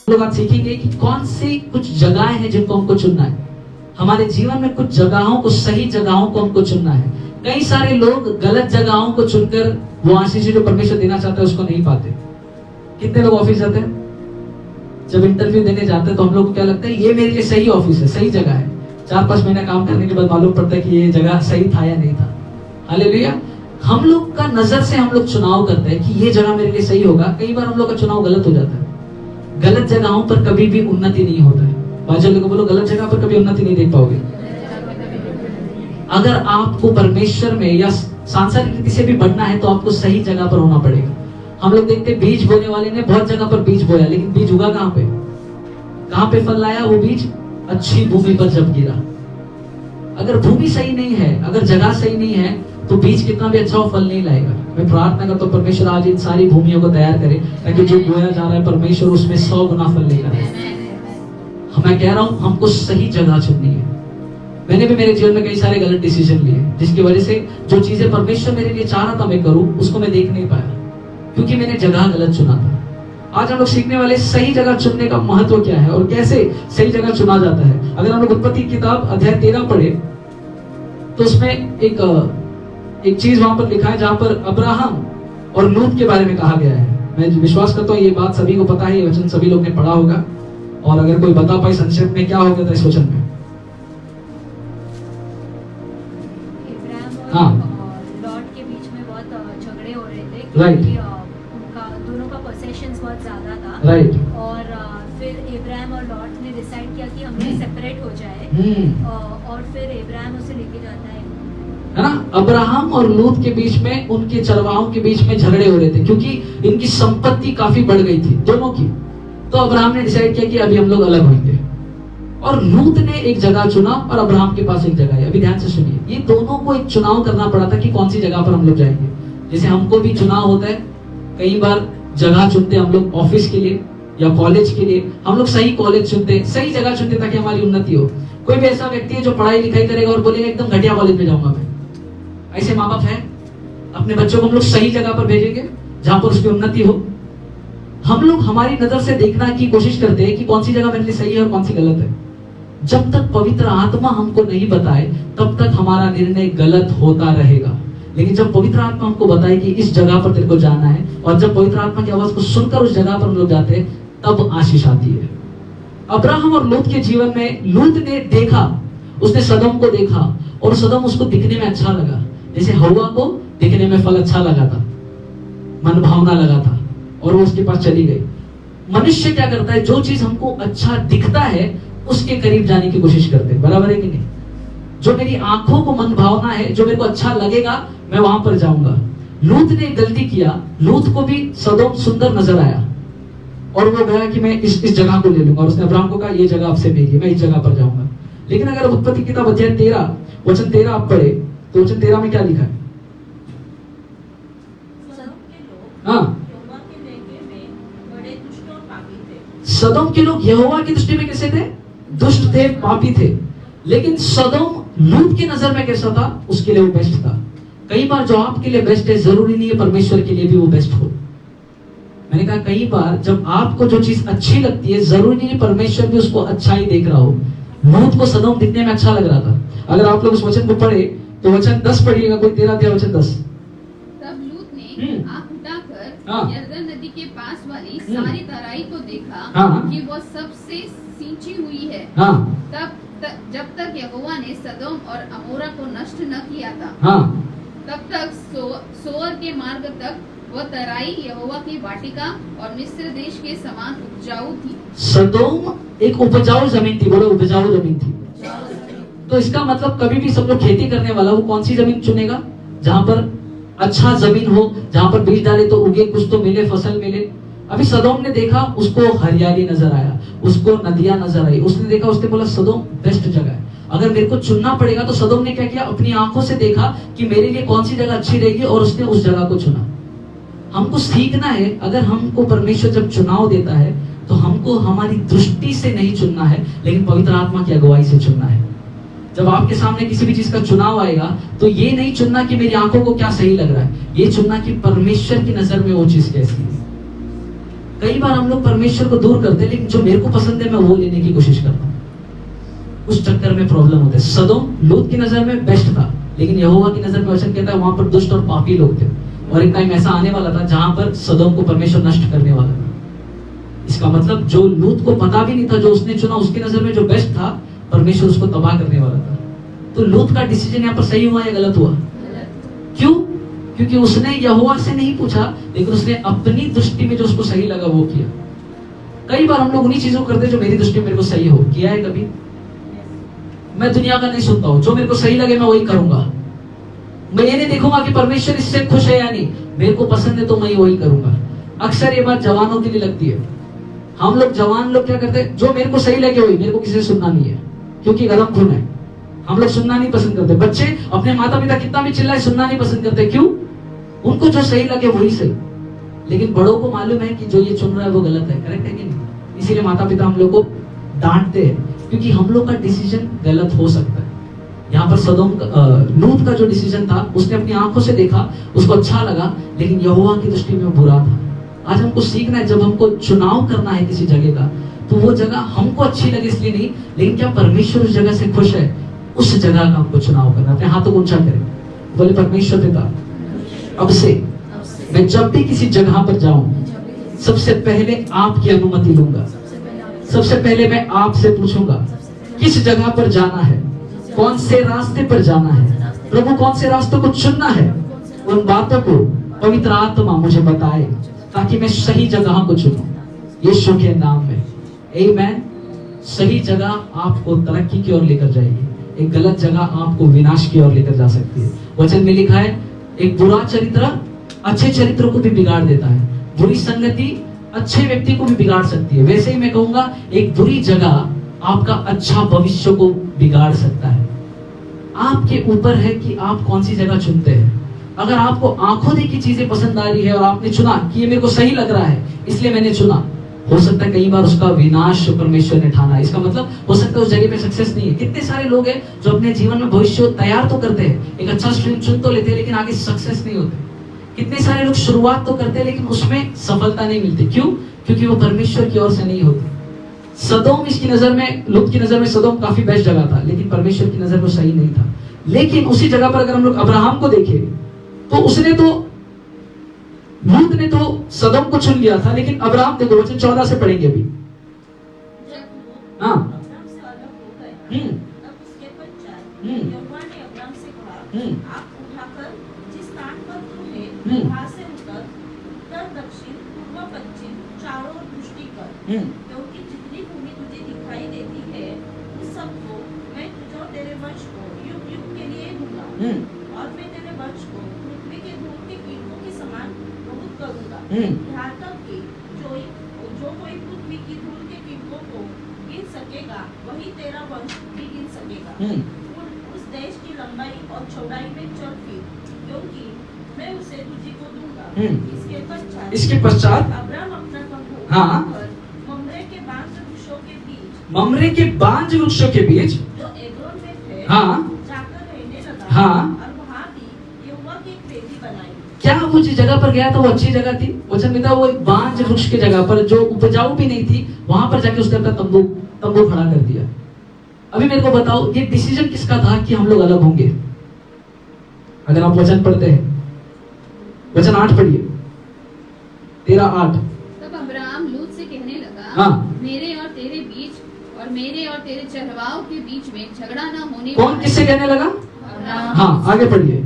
लोग आज सीखेंगे कि कौन सी कुछ जगहें हैं जिनको हमको चुनना है। हमारे जीवन में कुछ जगहों को, सही जगहों को हमको चुनना है। कई सारे लोग गलत जगहों को चुनकर वो आशीष जो परमेश्वर देना चाहता है उसको नहीं पाते। कितने लोग ऑफिस जाते हैं, जब इंटरव्यू देने जाते हैं तो हम लोग को क्या लगता है, ये मेरे लिए सही ऑफिस है, सही जगह है। 4-5 महीना काम करने के बाद मालूम पड़ता है कि ये जगह सही था या नहीं था। हालेलुया। हम लोग का नजर से हम लोग चुनाव करते हैं कि ये जगह मेरे लिए सही होगा। कई बार हम लोग का चुनाव गलत हो जाता है। गलत जगहों पर कभी भी उन्नति नहीं होता है। बाजू को बोलो, गलत जगह पर कभी उन्नति नहीं देख पाओगे। अगर आपको परमेश्वर में या सांसारिक रीति से भी बढ़ना है तो आपको सही जगह पर होना पड़ेगा। हम लोग देखते हैं बीज बोने वाले ने बहुत जगह पर बीज बोया, लेकिन बीज उगा कहाँ पे फल लाया? वो बीज अच्छी भूमि पर जब गिरा। अगर भूमि सही नहीं है, अगर जगह सही नहीं है, तो बीज कितना भी अच्छा फल नहीं लाएगा। मैं प्रार्थना करता हूँ परमेश्वर आज इन सारी भूमियों को तैयार करे, ताकि जो बोया जा रहा है परमेश्वर उसमें 100 गुना फल लेकर आए। मैं कह रहा हूँ हमको सही जगह चुननी है। मैंने भी मेरे जीवन में कई सारे गलत डिसीजन लिए, जिसकी वजह से जो चीजें परमेश्वर मेरे लिए चाह रहा था मैं करूं, उसको मैं देख नहीं पाया, क्योंकि मैंने जगह गलत चुना था। आज हम लोग सीखने वाले सही जगह चुनने का महत्व क्या है और कैसे सही जगह चुना जाता है। अगर हम लोग उत्पत्ति की किताब अध्याय 13 पढ़े तो उसमें एक चीज वहां पर लिखा है जहां पर अब्राहम और लूत के बारे में कहा गया है। मैं विश्वास करता हूँ ये बात सभी को पता है, ये वचन सभी लोग ने पढ़ा होगा। और अगर कोई बता पाए संक्षेप में क्या हो गया था इस वचन में। हाँ, लॉट के बीच में बहुत झगड़े हो रहे थे, राइट, उनका दोनों का पोसेशंस बहुत ज्यादा था, राइट। और फिर इब्राहिम और लॉट ने डिसाइड किया कि हम लोग सेपरेट हो जाए, और फिर इब्राहिम उसे लेके जाता है ना। अब्राहम और लूत के बीच में, उनके चरवाहों के बीच में झगड़े हो रहे थे, क्योंकि इनकी संपत्ति काफी बढ़ गई थी दोनों की। तो अब्राहम ने डिसाइड किया कि अभी हम लोग अलग होंगे, और लूत ने एक जगह चुना और अब्राहम के पास एक जगह है। अभी ध्यान से सुनिए, ये दोनों को एक चुनाव करना पड़ा था कि कौन सी जगह पर हम लोग जाएंगे। जैसे हमको भी चुनाव होता है, कई बार जगह चुनते हैं हम लोग ऑफिस के लिए या कॉलेज के लिए। हम लोग सही कॉलेज चुनते हैं, सही जगह चुनते हैं ताकि हमारी उन्नति हो। कोई भी ऐसा व्यक्ति है जो पढ़ाई लिखाई करेगा और बोलेगा एकदम घटिया कॉलेज में जाऊंगा मैं, ऐसे माँ बाप है? अपने बच्चों को हम लोग सही जगह पर भेजेंगे जहां पर उसकी उन्नति हो। हम लोग हमारी नजर से देखना की कोशिश करते हैं कि कौन सी जगह मेरे लिए सही है और कौन सी गलत है। जब तक पवित्र आत्मा हमको नहीं बताए तब तक हमारा निर्णय गलत होता रहेगा। लेकिन जब पवित्र आत्मा हमको बताए कि इस जगह पर तेरे को जाना है, और जब पवित्र आत्मा की आवाज को सुनकर उस जगह पर हम लोग जाते हैं, तब आशीष आती है। अब्राहम और लूत के जीवन में लूत ने देखा, उसने सदम को देखा और सदम उसको दिखने में अच्छा लगा, जैसे हवा को दिखने में फल अच्छा लगा था, मन भावना लगा था, और वो उसके पास चली गई। मनुष्य क्या करता है, जो चीज हमको अच्छा दिखता है उसके करीब जाने की कोशिश करते हैं, बराबर है कि नहीं? जो मेरी आंखों को मन भावना है, जो मेरे को अच्छा लगेगा, मैं वहां पर जाऊंगा। लूत ने गलती किया, लूत को भी सदोम सुंदर नजर आया और वो गया कि मैं इस जगह को ले लूंगा, और उसने अब्राहम को कहा ये जगह आपसे मेरी है, मैं इस जगह पर जाऊंगा। लेकिन अगर उत्पत्ति किताब अध्याय 13 वचन 13 आप पढ़े तो वचन 13 में क्या लिखा है? हाँ, सदोम के लोग यहोवा की दृष्टि में कैसे थे? दुष्ट थे, पापी थे। लेकिन सदोम लूत की नजर में कैसा था? उसके लिए वो बेस्ट था। कई बार जो आपके लिए बेस्ट है जरूरी नहीं है परमेश्वर के लिए भी वो बेस्ट हो। मैंने कहा कई बार जब आपको जो चीज अच्छी लगती है जरूरी नहीं है परमेश्वर भी उसको अच्छा ही देख रहा हो। लूत को सदोम दिखने में अच्छा लग रहा था। अगर आप लोग उस वचन को पढ़े तो वचन 10 पढ़िएगा, कोई 13 अध्याय वचन 10। तब लूत ने आंख उठाकर यरदन नदी के पास वाली सारी तराई को देखा कि वो सबसे सींची हुई है। जब तक यहोवा ने सदोम और अमोरा को नष्ट न किया था, तब तक सोअर के मार्ग तक वह तराई यहोवा की वाटिका और मिस्र देश के समान उपजाऊ थी। सदोम एक उपजाऊ जमीन थी, बोलो उपजाऊ जमीन थी। तो इसका मतलब कभी भी सब लोग खेती करने वाला वो कौन सी जमीन चुनेगा? जहां पर अच्छा जमीन हो, जहां पर बीज डाले तो उगे, कुछ तो मिले, फसल मिले। अभी सदोम ने देखा, उसको हरियाली नजर आया, उसको नदियां नजर आई, उसने देखा, उसने बोला सदोम बेस्ट जगह है। अगर मेरे को चुनना पड़ेगा तो सदोम ने क्या किया? अपनी आंखों से देखा कि मेरे लिए कौन सी जगह अच्छी रहेगी और उसने उस जगह को चुना। हमको सीखना है, अगर हमको परमेश्वर जब चुनाव देता है तो हमको हमारी दृष्टि से नहीं चुनना है, लेकिन पवित्र आत्मा की अगुवाई से चुनना है। जब आपके सामने किसी भी चीज का चुनाव आएगा तो ये नहीं चुनना कि मेरी आंखों को क्या सही लग रहा है, ये चुनना कि परमेश्वर की नजर में वो चीज कैसी है। कई बार हम लोग परमेश्वर को दूर करते हैं, लेकिन जो मेरे को पसंद है मैं वो लेने की कोशिश करता हूँ, उस चक्कर में प्रॉब्लम होता है। सदोम लूत की नजर में बेस्ट था, लेकिन यहोवा की नजर में वचन कहता है वहां पर दुष्ट और पापी लोग थे, और एक टाइम ऐसा आने वाला था जहां पर सदोम को परमेश्वर नष्ट करने वाला था। इसका मतलब जो लूत को पता भी नहीं था, जो उसने चुना उसकी नजर में जो बेस्ट था, परमेश्वर उसको तबाह करने वाला था। तो लूत का डिसीजन यहाँ पर सही हुआ या गलत हुआ? क्यों? क्योंकि उसने यहोवा से नहीं पूछा, लेकिन उसने अपनी दृष्टि में जो उसको सही लगा वो किया। कई बार हम लोग उन्हीं चीजों को करते हैं जो मेरी दृष्टि में मेरे को सही हो। किया है कभी? मैं दुनिया का नहीं सुनता हूं, जो मेरे को सही लगे मैं वही करूंगा। मैं ये नहीं देखूंगा कि परमेश्वर इससे खुश है या नहीं, मेरे को पसंद है तो मैं वही करूंगा। अक्सर ये बात जवानों के लिए लगती है। हम लोग जवान लोग क्या करते हैं, जो मेरे को सही लगे वही, मेरे को किसी से सुनना नहीं है, क्योंकि गलत खून है। हम लोग सुनना नहीं पसंद करते। बच्चे अपने माता पिता कितना भी चिल्लाए सुनना नहीं पसंद करते। क्यों? उनको जो सही लगे वही सही। लेकिन बड़ों को मालूम है कि जो ये चुन रहा है वो गलत है। करेक्ट है कि नहीं? इसीलिए माता पिता हम लोग को डांटते हैं, क्योंकि हम लोग का डिसीजन गलत हो सकता है। यहाँ पर सदोम लूत का जो डिसीजन था, उसने अपनी आंखों से देखा, उसको अच्छा लगा, लेकिन यहोवा की दृष्टि में बुरा था। आज हमको सीखना है, जब हमको चुनाव करना है किसी जगह का, तो वो जगह हमको अच्छी लगे इसलिए नहीं, लेकिन क्या परमेश्वर उस जगह से खुश है, उस जगह का हमको चुनाव करना। अपने हाथों को ऊंचा करें, बोले परमेश्वर पिता, अब से मैं जब भी किसी जगह पर जाऊं, सबसे पहले आपकी अनुमति लूंगा। सबसे पहले मैं आपसे पूछूंगा किस जगह पर जाना है, कौन से रास्ते पर जाना है, प्रभु कौन से रास्तों को चुनना है। उन बातों को पवित्र आत्मा मुझे बताए, ताकि मैं सही जगह को चुनूं यीशु के नाम में। आमीन। सही जगह आपको तरक्की की ओर लेकर जाएगी, एक गलत जगह आपको विनाश की ओर लेकर जा सकती है। वचन में लिखा है, एक बुरा चरित्र अच्छे चरित्र को भी बिगाड़ देता है, बुरी संगति अच्छे व्यक्ति को भी बिगाड़ सकती है। वैसे ही मैं कहूंगा, एक बुरी जगह आपका अच्छा भविष्य को बिगाड़ सकता है। आपके ऊपर है कि आप कौन सी जगह चुनते हैं। अगर आपको आंखों देखी चीजें पसंद आ रही है और आपने चुना कि ये मेरे को सही लग रहा है इसलिए मैंने चुना, हो सकता है कई बार उसका विनाश परमेश्वर ने ठाना। इसका मतलब हो सकता है उस जगह पे सक्सेस नहीं है। कितने सारे लोग हैं जो अपने जीवन में भविष्य तैयार तो करते हैं, एक अच्छा स्ट्रीम चुन तो लेते हैं, लेकिन आगे सक्सेस नहीं होते। कितने सारे लोग शुरुआत तो करते हैं, लेकिन उसमें सफलता नहीं मिलती। क्यों? क्योंकि वो परमेश्वर की ओर से नहीं होती। सदोम इसकी नजर में, लूत की नजर में सदोम काफी बेस्ट जगह था, लेकिन परमेश्वर की नजर में सही नहीं था। लेकिन उसी जगह पर अगर हम लोग अब्राहम को देखें, तो उसने तो, लूत ने तो सदोम को चुन लिया था, लेकिन अब्राहम देखो, वचन 14 से पढ़ेंगे अभी। हाँ, वहाँ से उतर, उत्तर दक्षिण पूर्व पश्चिम चारों ओर दृष्टि कर, क्योंकि जितनी भूमि तुझे दिखाई देती है उस सबको मैं तुझे और तेरे वंश को युग युग के लिए दूंगा, और मैं तेरे वंश को पृथ्वी के धूल के कीटों के समान बहुत करूंगा। यहाँ तक कि जो कोई पृथ्वी की धूल के कीटों को गिन सकेगा वही तेरा वंश भी गिन सकेगा। उस देश की लंबाई और चौड़ाई में चल फिर, क्योंकि मैं उसे तुझी को दूंगा। इसके पश्चात अब्राहम अपना तंबू मम्रे के बांज वृक्षों के बीच, मम्रे के बांज वृक्षों के बीच जो एग्रोन में थे, जाकर रहने लगा। और वहाँ भी यहोवा की एक वेदी बनाई। क्या वो जिस जगह पर गया था वो अच्छी जगह थी? वचन में था वो एक बांज वृक्ष की जगह पर, जो उपजाऊ भी नहीं थी, वहां पर जाके उसने अपना तंबू खड़ा कर दिया। अभी मेरे को बताओ, ये डिसीजन किसका था कि हम लोग अलग होंगे? अगर आप वचन पढ़ते हैं, वचन 8 पढ़िए, 13:8। तब अब्राहम लूत से कहने लगा, मेरे और तेरे बीच और मेरे और तेरे चरवाहों के बीच में झगड़ा ना होने। कौन किससे कहने लगा? हाँ, आगे पढ़िए।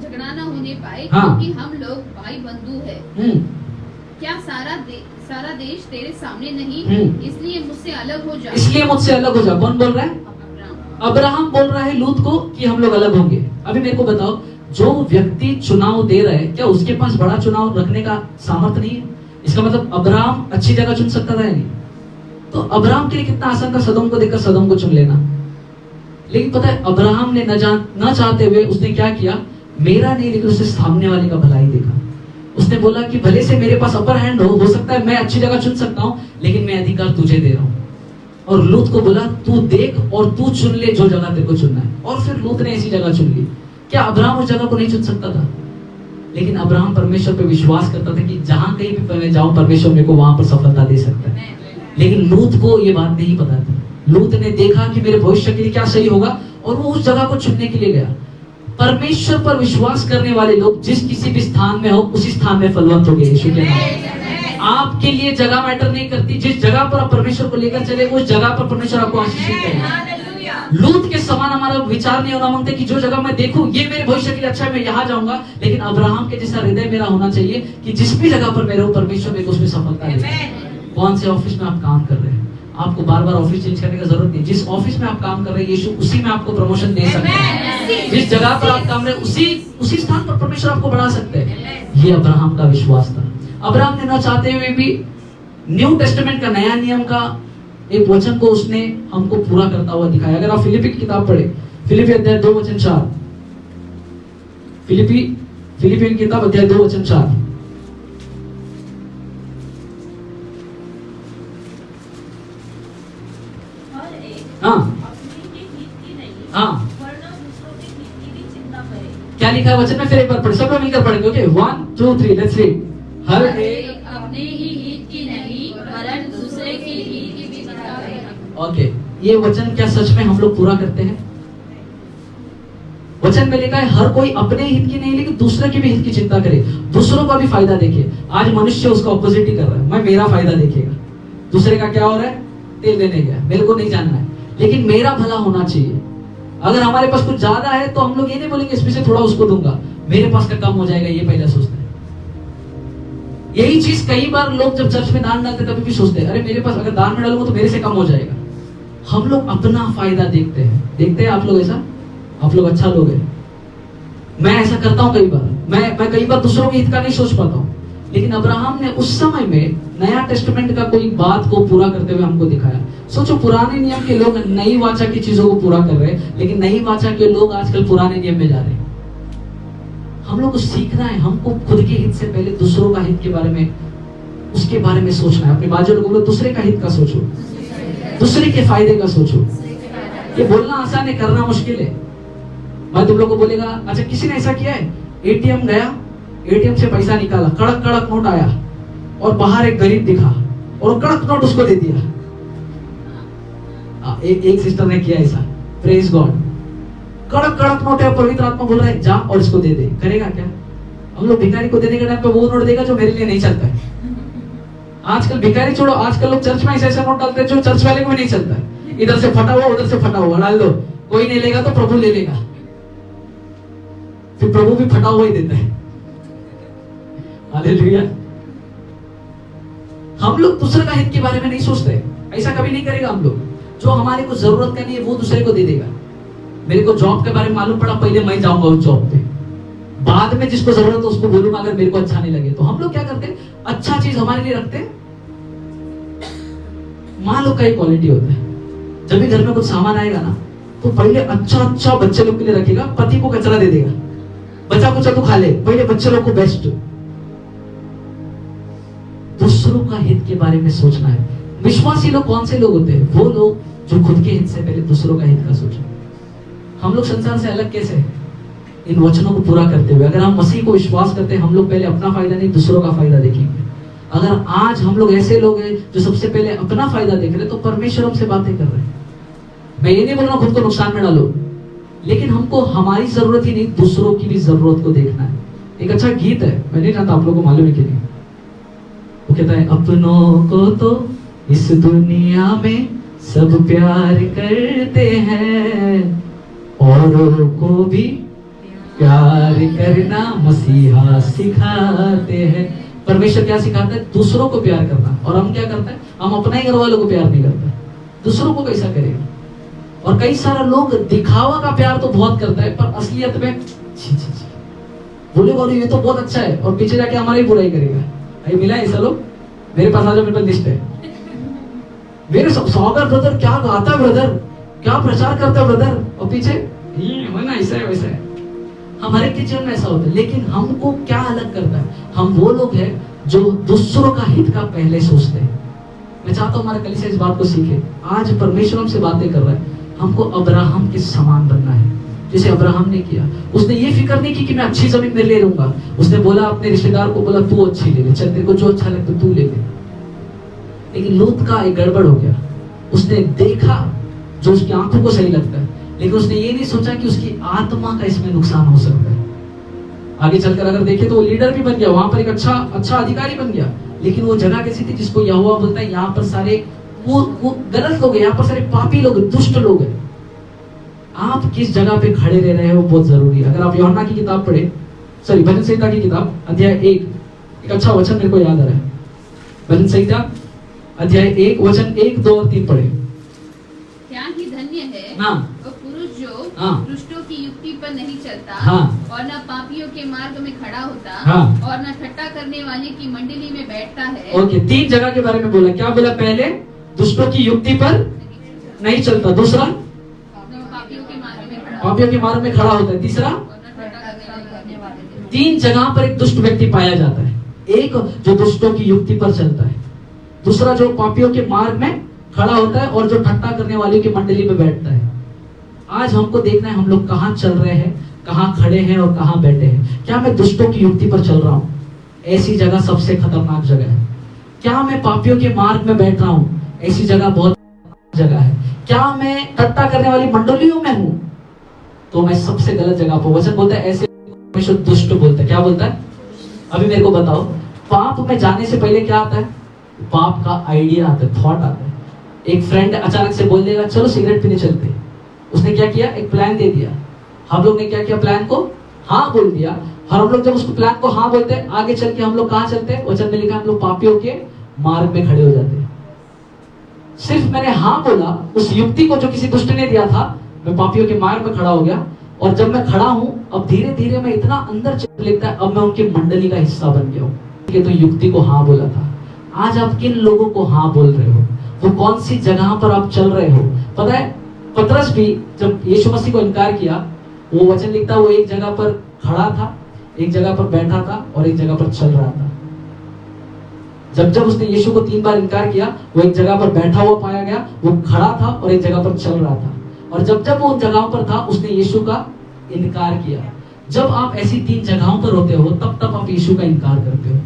झगड़ा ना होने पाए, क्योंकि हम लोग भाई बंधु है। क्या सारा देश तेरे सामने नहीं? इसलिए मुझसे अलग हो जा। इसलिए मुझसे अलग हो जा। कौन बोल रहा है? अब्राहम बोल रहा है लूत को कि हम लोग अलग होंगे। अभी मेरे को बताओ, जो व्यक्ति चुनाव दे रहा है, क्या उसके पास बड़ा चुनाव रखने का सामर्थ्य नहीं है? इसका मतलब अब्राहम अच्छी जगह चुन सकता था या नहीं? तो अब्राहम के लिए कितना आसान था सदोम को देखकर सदोम को चुन लेना। लेकिन पता है, अब्राहम ने न चाहते हुए उसने क्या किया? मेरा नहीं, लेकिन उसने सामने वाले का भलाई देखा। उसने बोला कि भले से मेरे पास अपर हैंड हो सकता है मैं अच्छी जगह चुन सकता हूँ, लेकिन मैं अधिकार तुझे दे रहा हूँ। और लूत को बोला, तू देख और तू चुन ले जो जगह तेरे को चुनना है। और फिर लूत ने ऐसी जगह चुन ली। क्या अब्राहम उस जगह को नहीं चुन सकता था? लेकिन अब्राहम परमेश्वर पे विश्वास करता था कि जहां कहीं भी मैं जाऊं परमेश्वर मेरे को वहां पर सफलता दे सकता है। लेकिन लूत को ये बात नहीं पता थी। लूत ने देखा कि मेरे भविष्य के लिए क्या सही होगा और वो उस जगह को चुनने के लिए गया। परमेश्वर पर विश्वास करने वाले लोग जिस किसी भी स्थान में हो उसी स्थान में फलवंत हो गए। यीशु के नाम। आपके लिए जगह मैटर नहीं करती, जिस जगह पर आप परमेश्वर को लेकर चले उस जगह पर परमेश्वर आपको आशीषित करेगा। लूत के समान हमारा विचार नहीं होना मांगते कि जो जगह मैं देखूं ये मेरे भविष्य के लिए अच्छा है, मैं यहाँ जाऊंगा। लेकिन अब्राहम के जैसा हृदय मेरा होना चाहिए कि जिस भी जगह पर मेरे हो परमेश्वर मेरे को उसमें सफलता दे। कौन से ऑफिस में आप काम कर रहे हैं, आपको बार बार ऑफिस चेंज करने की जरूरत नहीं। जिस ऑफिस में आप काम कर रहे हैं यीशु उसी में आपको प्रमोशन दे सकते हैं। जिस जगह पर आप काम कर रहे हैं उसी स्थान पर परमेश्वर आपको बढ़ा सकते हैं। ये अब्राहम का विश्वास था। अब्राहम ने न चाहते हुए भी न्यू टेस्टामेंट का नया नियम का एक वचन को उसने हमको पूरा करता हुआ दिखाया। अगर आप फिलिपी की किताब पढ़े, फिलिपी अध्याय 2:4, फिलिपियन किताब अध्याय 2:4। हाँ हाँ, क्या लिखा है वचन में? फिर एक बार पढ़े, सब लोग मिलकर पढ़ेंगे। Okay, 1 2 3 let's read. हर एक अपने ही हित की नहीं वरन दूसरे के हित की भी चिंता करे। ओके, ये वचन क्या सच में हम लोग पूरा करते हैं? वचन में लिखा है हर कोई अपने हित की नहीं लेकिन दूसरे के भी हित की चिंता करे, दूसरों का भी फायदा देखे। आज मनुष्य उसका ऑपोजिट ही कर रहा है। मैं मेरा फायदा देखेगा, दूसरे का क्या हो रहा है? तेल लेने गया, मेरे को नहीं जानना है, लेकिन मेरा भला होना चाहिए। अगर हमारे पास कुछ ज्यादा है तो हम लोग ये नहीं बोलेंगे इसमें से थोड़ा उसको दूंगा, मेरे पास का कम हो जाएगा, ये पहले सोचते हैं। यही चीज कई बार लोग जब चर्च में दान डालते तभी भी सोचते हैं अरे मेरे पास अगर दान में डालूंगा तो मेरे से कम हो जाएगा। हम लोग अपना फायदा देखते हैं। देखते हैं आप लोग ऐसा? आप लोग अच्छा लोग हैं। मैं ऐसा करता हूं कई बार। मैं कई बार दूसरों के हित का नहीं सोच पाता हूं। लेकिन अब्राहम ने उस समय में नया टेस्टामेंट का कोई बात को पूरा करते हुए हमको दिखाया। सोचो, पुराने नियम के लोग नई वाचा की चीजों को पूरा कर रहे हैं, लेकिन नई वाचा के लोग आजकल पुराने नियम में जा रहे हैं। हम लोग को सीखना है, हमको खुद के हित से पहले दूसरों का हित के बारे में, उसके बारे में सोचना है। अपने बाजू लोगों को दूसरे का हित का सोचो, दूसरे के फायदे का सोचो। ये बोलना आसान है, करना मुश्किल है। मैं तुम लोग को बोलेगा अच्छा किसी ने ऐसा किया है, एटीएम गया, एटीएम से पैसा निकाला, कड़क कड़क नोट आया और बाहर एक गरीब दिखा और कड़क नोट उसको दे दिया। एक सिस्टर ने किया ऐसा, प्रेज गॉड। कड़क कड़क नोट है, पवित्र आत्मा बोल रहा है जा और इसको दे दे। करेगा क्या? हम लोग भिखारी को देने के टाइम पे वो नोट देगा जो मेरे लिए नहीं चलता है। आजकल भिखारी छोड़ो, आजकल लोग चर्च में ऐसा नोट डालते हैं जो चर्च वाले को भी नहीं चलता है। इधर से फटा हुआ उधर से फटा हुआ डाल दो, कोई नहीं लेगा तो प्रभु ले लेगा, फिर प्रभु भी फटा हुआ ही देता है। हालेलुया। हम लोग दूसरे का हित के बारे में नहीं सोचते, ऐसा कभी नहीं करेगा हम लोग। जो हमारे को जरूरत का नहीं है वो दूसरे को दे देगा। मेरे को जॉब के बारे में मालूम पड़ा, पहले मैं जाऊंगा उस जॉब पे, बाद में जिसको जरूरत है उसको बोलूंगा अगर मेरे को अच्छा नहीं लगे तो। हम लोग क्या करते हैं, अच्छा चीज हमारे लिए रखते हैं। माँ लोग का एक क्वालिटी होता है, जब भी घर में कुछ सामान आएगा ना तो पहले अच्छा बच्चे लोग के लिए रखेगा, पति को कचरा दे देगा, बचा कुचा तू खा ले, पहले बच्चे लोग को बेस्ट। दूसरों का हित के बारे में सोचना है। विश्वासी लोग कौन से लोग होते हैं? वो लोग जो खुद के हित से पहले दूसरों का हित का सोचें। हम लोग संसार से अलग कैसे हैं? इन वचनों को पूरा करते हुए। अगर हम मसीह को विश्वास करते हैं, हम लोग पहले अपना फायदा नहीं दूसरों का फायदा देखेंगे। अगर आज हम लोग ऐसे लोग हैं जो सबसे पहले अपना फायदा देख रहे हैं तो परमेश्वर हमसे बातें कर रहे हैं। मैं ये नहीं बोल रहा खुद को नुकसान में डालो, लेकिन हमको हमारी जरूरत ही नहीं दूसरों की भी जरूरत को देखना है। एक अच्छा गीत है, मैं नहीं जानता आप लोगों को मालूम है कि नहीं। वो कहता है अपनों को तो इस दुनिया में सब प्यार करते हैं, औरों को भी प्यार करना मसीहा सिखाते हैं। परमेश्वर क्या सिखाता है? दूसरों को प्यार करना। और हम क्या करते हैं? हम अपने ही घर वालों को प्यार नहीं करते, दूसरों को कैसा करेगा? और कई सारे लोग दिखावा का प्यार तो बहुत करता है पर असलियत में बोले ये तो बहुत अच्छा है और पीछे जाके हमारी बुराई करेगा। ये मिला है ऐसा लोग? मेरे पास आ जाओ, मेरे पास लिस्ट है। मेरे स्वागत ब्रदर, क्या गाता है ब्रदर, क्या प्रचार करता है ब्रदर, और पीछे ना ऐसा है वैसा है। हमारे के जीवन में ऐसा होता है। लेकिन हमको क्या अलग करता है? हम वो लोग हैं जो दूसरों का हित का पहले सोचते हैं। मैं चाहता हूँ हमारे कलीसिया इस बात को सीखे। आज परमेश्वर हमसे बातें कर रहा है, हमको अब्राहम के समान बनना है। जैसे अब्राहम ने किया। उसने ये फिक्र नहीं की कि मैं अच्छी जमीन में ले लूंगा। उसने बोला अपने रिश्तेदार को, बोला तू अच्छी ले ले, चल तेरे को जो अच्छा लगता तू ले ले। लेकिन लूत का एक गड़बड़ हो गया। उसने देखा जो उसकी आंखों को सही लगता है, लेकिन उसने ये नहीं सोचा कि उसकी आत्मा का इसमें नुकसान हो सकता है। आगे चलकर अगर देखें तो वो लीडर भी बन गया, वहां पर एक अच्छा अधिकारी बन गया। लेकिन वो जगह कैसी थी जिसको यहोवा बोलता है यहाँ पर सारे वो गलत लोग हैं, यहाँ पर सारे पापी लोग, दुष्ट लोग हैं। आप किस जगह पे खड़े रह रहे हो बहुत जरूरी है। अगर आप यूहन्ना की किताब पढ़े, सॉरी भजन संहिता की किताब अध्याय 1, एक अच्छा वचन मेरे को याद आ रहा है। भजन संहिता अध्याय 1 वचन 1, 2 और 3 पढ़े। क्या ही धन्य है वो पुरुष जो दुष्टों की युक्ति पर नहीं चलता और न पापियों के मार्ग में खड़ा होता और न ठट्टा करने वाले की मंडली में बैठता है। ओके, 3 जगह के बारे में बोला। क्या बोला? पहले दुष्टों की युक्ति पर नहीं चलता, दूसरा पापियों के मार्ग में खड़ा होता है, तीसरा 3 जगह पर एक दुष्ट व्यक्ति पाया जाता है। एक जो दुष्टों की युक्ति पर चलता है, दूसरा जो पापियों के मार्ग में खड़ा होता है, और जो ठट्टा करने वालों की मंडली में बैठता है। आज हमको देखना है हम लोग कहाँ चल रहे हैं, कहाँ खड़े हैं और कहाँ बैठे हैं। क्या मैं दुष्टों की युक्ति पर चल रहा हूँ? ऐसी जगह सबसे खतरनाक जगह है। क्या मैं पापियों के मार्ग में बैठ रहा हूँ? ऐसी जगह बहुत जगह है। क्या मैं ठट्टा करने वाली मंडलियों में हूँ? तो मैं सबसे गलत जगह पर। वचन बोलता है ऐसे परमेश्वर दुष्ट बोलता है। क्या बोलता है? अभी मेरे को बताओ, पाप में जाने से पहले क्या आता है? पाप का आइडिया आता है, थॉट आता है। एक फ्रेंड अचानक से बोल देगा चलो सिगरेट पीने चलते। उसने क्या किया? एक प्लान दे दिया। हम लोग ने क्या किया? प्लान को हाँ बोल दिया। और हम लोग जब उसको प्लान को हाँ बोलते हैं, आगे चल के हम लोग कहाँ चलते हैं? वचन में लिखा हम लोग पापियों के मार्ग में खड़े हो जाते हैं। सिर्फ मैंने हाँ बोला, उस युक्ति को जो किसी दुष्ट ने दिया था, मैं पापियों के मार्ग में खड़ा हो गया। और जब मैं खड़ा हूं, अब धीरे धीरे मैं इतना अंदर चल लेता है, अब मैं उनकी मंडली का हिस्सा बन गया हूं। तो युक्ति को हाँ बोला था। आज आप किन लोगों को हाँ बोल रहे हो? वो कौन सी जगह पर आप चल रहे हो? पता है, पतरस भी जब यीशु मसीह को इनकार किया, वो वचन लिखता वो एक जगह पर खड़ा था, एक जगह पर बैठा था और एक जगह पर चल रहा था। जब जब उसने यीशु को 3 बार इनकार किया, वो एक जगह पर बैठा हुआ पाया गया, वो खड़ा था और एक जगह पर चल रहा था। और जब जब वो उन जगहों पर था, उसने यीशु का इनकार किया। जब आप ऐसी 3 जगहों पर होते हो, तब तब आप यीशु का इनकार करते हो।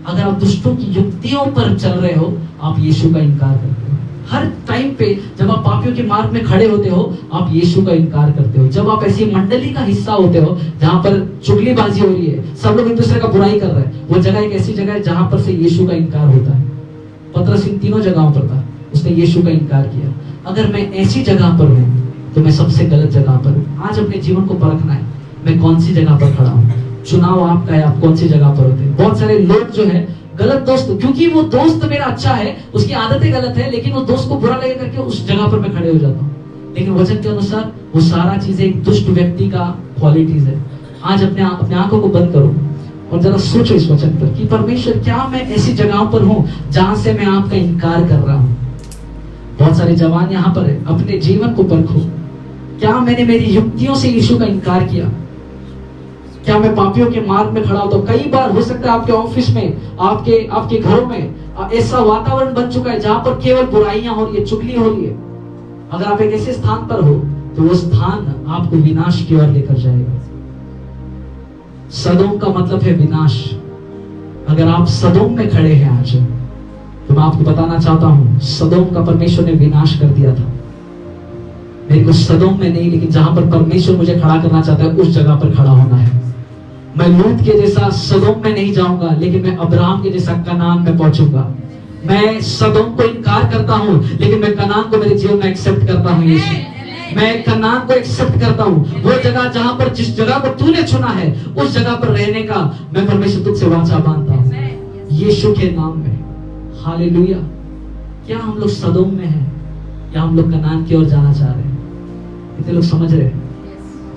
अगर आप दुष्टों की युक्तियों पर चल रहे हो, आप यीशु का इनकार करते हो। हर टाइम पे जब आप पापियों के मार्ग में खड़े होते हो, आप यीशु का इनकार करते हो। जब आप ऐसी मंडली का हिस्सा होते हो जहां पर चुगलीबाजी हो रही है, सब लोग एक दूसरे का बुराई कर रहे हैं, वो जगह एक ऐसी जगह है जहां पर से यीशु का इनकार होता है। पतरस इन 3 जगहों पर था, उसने यीशु का इनकार किया। अगर मैं ऐसी जगह पर हूँ तो मैं सबसे गलत जगह पर हूँ। आज अपने जीवन को परखना है, मैं कौन सी जगह पर खड़ा हूँ। चुनाव आपका है, आप कौन सी जगह पर होते हैं। बहुत सारे लोग जो है गलत दोस्त, क्योंकि वो दोस्त मेरा अच्छा है, उसकी आदतें गलत है, लेकिन वो दोस्त को बुरा लगे करके उस जगह पर मैं खड़े हो जाता हूँ। लेकिन वचन के अनुसार वो सारा चीजें एक दुष्ट व्यक्ति का क्वालिटीज है। आज अपने आंखों को बंद करो और जरा सोचो इस वचन पर कि परमेश्वर, क्या मैं ऐसी जगहों पर हूँ जहां से मैं आपका इनकार कर रहा हूँ। बहुत सारे जवान यहाँ पर है, अपने जीवन को परखो। क्या मैंने मेरी युक्तियों से यीशु का इनकार किया? क्या मैं पापियों के मार्ग में खड़ा होता हूँ? कई बार हो सकता है आपके ऑफिस में, आपके घरों में ऐसा वातावरण बन चुका है जहां पर केवल बुराइयां हो रही है, चुगली हो रही है। अगर आप एक ऐसे स्थान पर हो तो वो स्थान आपको विनाश की ओर लेकर जाएगा। सदोम का मतलब है विनाश। अगर आप सदोम में खड़े हैं आज, तो मैं आपको बताना चाहता हूं, सदोम का परमेश्वर ने विनाश कर दिया था। मेरे को सदोम में नहीं, लेकिन जहां पर परमेश्वर मुझे खड़ा करना चाहता है, उस जगह पर खड़ा होना है। मैं लूत के जैसा सदोम में नहीं जाऊंगा, लेकिन मैं अब्राहम के जैसा कनान में पहुंचूंगा। मैं सदोम को इनकार करता हूं, लेकिन मैं कनान को मेरे जीवन में एक्सेप्ट करता हूं। यीशु, मैं कनान को एक्सेप्ट करता हूं। वो जगह जहां पर, जिस जगह पर तूने चुना है, उस जगह पर रहने का मैं परमेश्वर तुझसे वाचा बांधता हूं यीशु के नाम में। हालेलुया। क्या हम लोग सदोम में हैं या हम लोग कनान की ओर जाना चाह रहे हैं? कितने लोग समझ रहे हैं?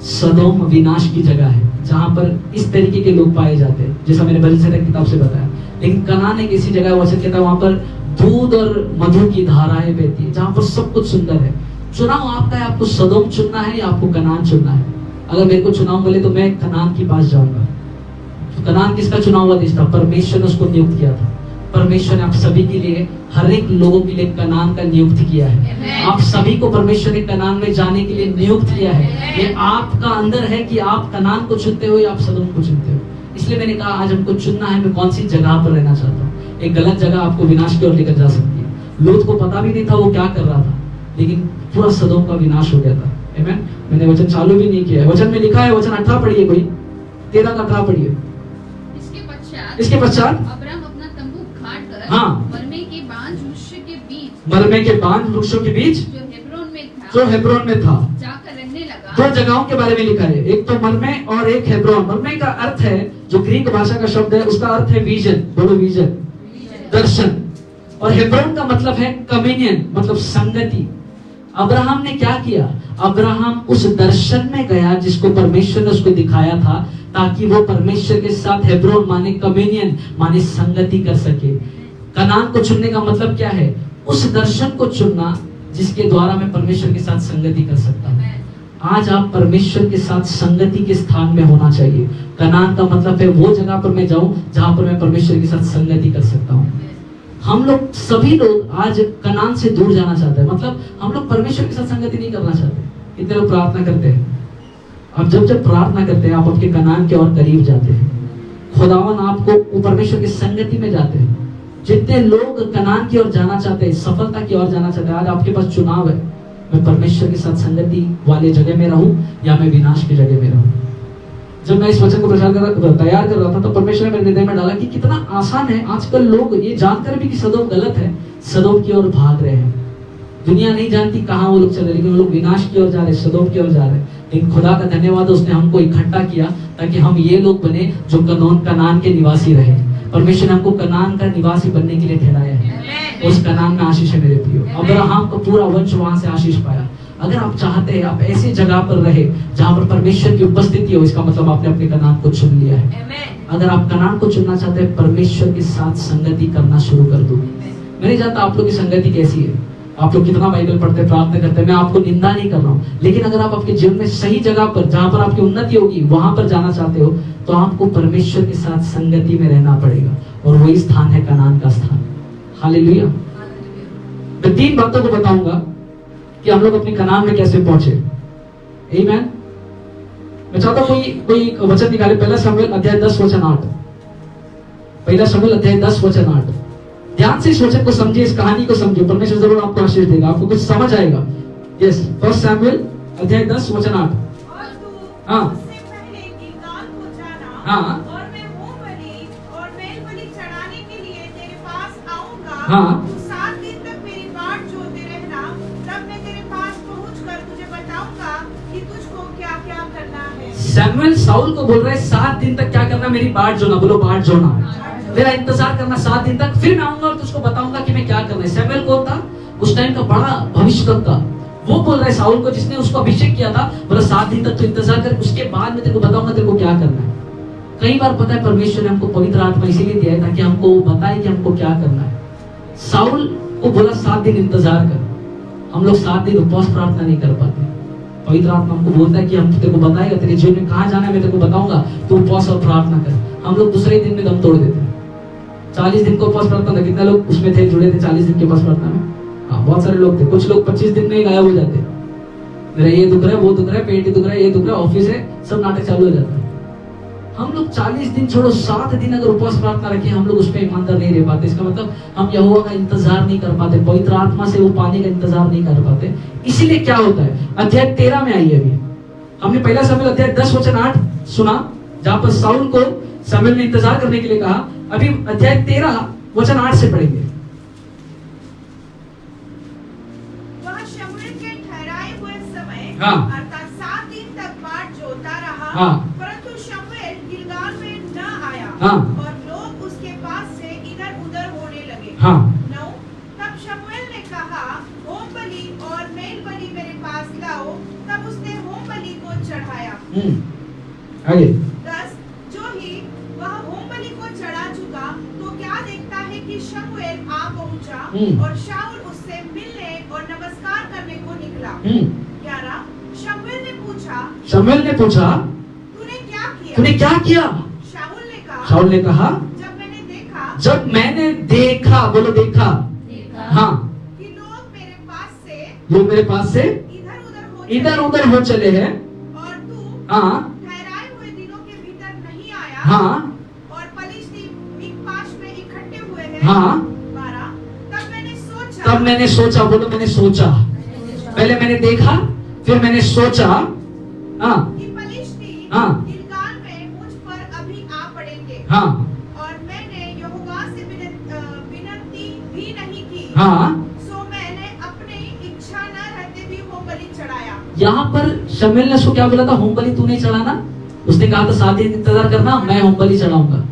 सदोम विनाश की जगह है जहां पर इस तरीके के लोग पाए जाते हैं, जैसा मैंने भजन संहिता की किताब से बताया। लेकिन कनान एक ऐसी जगह, वचन कहता है वहां पर दूध और मधु की धाराएं बहती है, जहां पर सब कुछ सुंदर है। चुनाव आपका है, आपको सदोम चुनना है या आपको कनान चुनना है। अगर मेरे को चुनाव मिले तो मैं कनान के पास जाऊंगा। तो कनान किसका चुनाव हुआ देश था? परमेश्वर ने उसको नियुक्त किया था। परमेश्वर ने आप सभी के लिए, हर एक लोगों के लिए कनान का नियुक्त किया है। आप सभी को परमेश्वर ने कनान में जाने के लिए नियुक्त किया है। ये आपका अंदर है कि आप कनान को चुनते हो या आप सदोम को चुनते हो। इसलिए मैंने कहा आज हमको चुनना है, मैं कौन सी जगह पर रहना चाहता हूँ। एक गलत जगह आपको विनाश की ओर लेकर जा सकती है। लूत को पता भी नहीं था वो क्या कर रहा था, लेकिन पूरा सदोम का विनाश हो गया था। आमीन। मैंने वचन चालू भी नहीं किया है, वचन में लिखा है, वचन 18 पढ़िए, कोई 13 का 18 पढ़िए। इसके पश्चात अब्राम अपना तंबू खाट कर हाँ, मरमे के बांज वृक्ष के बीच, मरमे के बांज वृक्षों के बीच जो हेब्रोन में था जाकर रहने लगा। दो जगहों के बारे में लिखा है, एक तो मरमे और एक हेब्रोन। मरमे का अर्थ है, जो ग्रीक भाषा का शब्द है उसका अर्थ है विजन, बोलो विजन, दर्शन। और हेब्रोन का मतलब है कम्युनियन, मतलब संगति। अब्राहम ने क्या किया? अब्राहम उस दर्शन में गया जिसको परमेश्वर ने उसको दिखाया था, ताकि वो परमेश्वर के साथ हेब्रोन माने कम्युनियन माने संगति कर सके। कनान को चुनने का मतलब क्या है? उस दर्शन को चुनना जिसके द्वारा मैं परमेश्वर के साथ संगति कर सकता हूँ। आज आप परमेश्वर के साथ संगति के स्थान में होना चाहिए। कनान का मतलब है वो जगह पर मैं जाऊं जहां पर मैं परमेश्वर के साथ संगति कर सकता हूँ। हम लोग सभी लोग आज कनान से दूर जाना चाहते हैं, मतलब हम लोग परमेश्वर के साथ संगति नहीं करना चाहते। कितने लोग प्रार्थना करते हैं, अब जब प्रार्थना करते हैं आप आपके कनान के और करीब जाते हैं, खुदावन आपको परमेश्वर की संगति में जाते हैं। जितने लोग कनान की ओर जाना चाहते हैं, सफलता की ओर जाना चाहते हैं, आज आपके पास चुनाव है, मैं परमेश्वर के साथ संगति वाले जगह में रहूं या मैं विनाश की जगह में रहूं। जब मैं इस वचन को तैयार कर रहा था तो परमेश्वर ने मेरे हृदय में डाला कि कितना आसान है। आजकल लोग ये जानकर भी कि सदोम गलत है, सदोम की ओर भाग रहे हैं। दुनिया नहीं जानती कहाँ वो लोग चले, लेकिन वो लोग विनाश की ओर जा रहे, सदोम की ओर जा रहे हैं। लेकिन खुदा का धन्यवाद, उसने हमको इकट्ठा किया ताकि हम ये लोग बने जो कनान के निवासी रहे। परमेश्वर ने हमको कनान का निवासी बनने के लिए ठहराया है। उस कनान में आशीष है मेरे प्रियो। अब्राहम का पूरा वंश वहां से आशीष पाया। अगर आप चाहते हैं आप ऐसी जगह पर रहे जहां पर परमेश्वर की उपस्थिति हो, इसका मतलब आपने अपने कनान को चुन लिया है। अगर आप कनान को चुनना चाहते हैं, परमेश्वर के साथ संगति करना शुरू कर दो। मैं नहीं जानता आप लोग की संगति कैसी है, आप लोग कितना बाइबल पढ़ते, प्रार्थना करते हैं, मैं आपको निंदा नहीं कर रहा हूँ। लेकिन अगर आप आपके जीवन में सही जगह पर, जहां पर आपकी उन्नति होगी, वहां पर जाना चाहते हो, तो आपको परमेश्वर के साथ संगति में रहना पड़ेगा, और वही स्थान है कनान का स्थान। हालेलुया। मैं 3 बातों को बताऊंगा कि हम लोग अपने कनान में कैसे पहुंचे। आमीन। मैं चाहता हूं कोई वचन निकाले, पहला शमूएल अध्याय 10 वचन 8। पहला शमूएल अध्याय 10 वचन 8। ध्यान से इस वचन को समझिए, इस कहानी को समझिए, परमेश्वर जरूर आपको आशीष देगा, आपको कुछ समझ आएगा। यस, फर्स्ट शमूएल अध्याय 10 वचन 8। हाँ हाँ हाँ, 7 दिन तक मेरी बाट जोते रहना, तब मैं तेरे पास पहुंचकर तुझे बताऊंगा कि तुझको क्या-क्या करना है। शमूएल साउल को बोल रहे हैं 7 दिन तक क्या करना, मेरी बाट जोना, बोलो बाट जोना, मेरा इंतजार करना 7 दिन तक, फिर मैं आऊंगा और तुझको बताऊंगा कि मैं क्या करना है। शमूएल कौन था? उस टाइम का बड़ा भविष्यवक्ता। वो बोल रहे साउल को, जिसने उसको अभिषेक किया था, बोला 7 दिन तक तू इंतजार कर, उसके बाद मैं तेरे को बताऊंगा तेरे को क्या करना है। कई बार पता है परमेश्वर ने हमको पवित्र आत्मा इसीलिए दिया है ताकि हमको बताए कि हमको क्या करना है। साउल को बोला 7 दिन इंतजार कर। हम लोग 7 दिन उपवास प्रार्थना नहीं कर पाते। पवित्र आत्मा हमको बोलता है कि हम तेरे को बताएगा, तेरे जीवन में कहाँ जाना है मैं तेरे को बताऊंगा, तू उपवास और प्रार्थना कर। हम लोग दूसरे दिन में दम तोड़ देते हैं। 40 दिन को उपवास प्रार्थना था, कितने लोग उसमें थे, जुड़े थे 40 दिन के उपवास प्रार्थना में? हाँ, बहुत सारे लोग थे। कुछ लोग 25 दिन में ही गायब हो जाते, मेरा ये दुख रहा है, वो दुख रहा है, पेट दुख रहा है, ये दुख रहा है, ऑफिस है, सब नाटक चालू हो जाता है। हम लोग 40 दिन छोड़ो 7 दिन अगर उपवास प्रार्थना रखें, हम लोग उस पर ईमानदार नहीं रह पाते। इसका मतलब हम यहोवा का इंतजार नहीं कर पाते, पवित्र आत्मा से वो पाने का इंतजार नहीं कर पाते। इसीलिए क्या होता है, अध्याय 13 में आइए। अभी हमने पहला शमूएल अध्याय 10 वचन 8 सुना, जहां पर साउल को शमूएल ने इंतजार करने के लिए कहा। अभी अध्याय 13 वचन 8 से पढ़ेंगे। वह शमूएल के ठहराए हुए समय, हाँ, अर्थात 7 दिन तक बाट जोता रहा, हाँ, परंतु शमूएल गिलगाल में न आया, हाँ, और लोग उसके पास से इधर-उधर होने लगे। हाँ, 9 तब शमूएल ने कहा, होम बलि और मेल बलि मेरे पास लाओ। तब उसने होम बलि को चढ़ाया। आगे 10 जो ही वह होम बलि को चढ़ा चुका, तो क्या देखता है कि शमूएल आ पहुंचा और शाऊल उससे मिलने और नमस्कार करने को निकला। 11 शमूएल ने पूछा तूने क्या किया? शाऊल ने कहा, जब मैंने देखा जब मैंने देखा, बोलो देखा, हाँ, कि लोग मेरे पास से इधर उधर हो चले हैं, और तू हाँ ठहराए हुए दिनों के भीतर नहीं आया, हाँ और पलिश्ती मिकमाश में इकट्ठे हुए हैं, हाँ, 12, तब तब मैंने सोचा, बोलो मैंने सोचा, पहले मैंने देखा, फिर मैंने सोचा, हाँ कि पलिश्ती हाँ गिलगाल में मुझ पर अभी आ पड़ेंगे, हाँ और मैंने यहोवा से विनती भी नहीं की, हाँ। सो मैंने अपनी इच्छा न रहते भी वो बलि चढ़ाया। यहाँ पर शमूएल ने उसको क्या बोला था, होम बलि तू नहीं चढ़ाना, उसने कहा था 7 दिन इंतजार करना, मैं होम बलि चढ़ाऊंगा।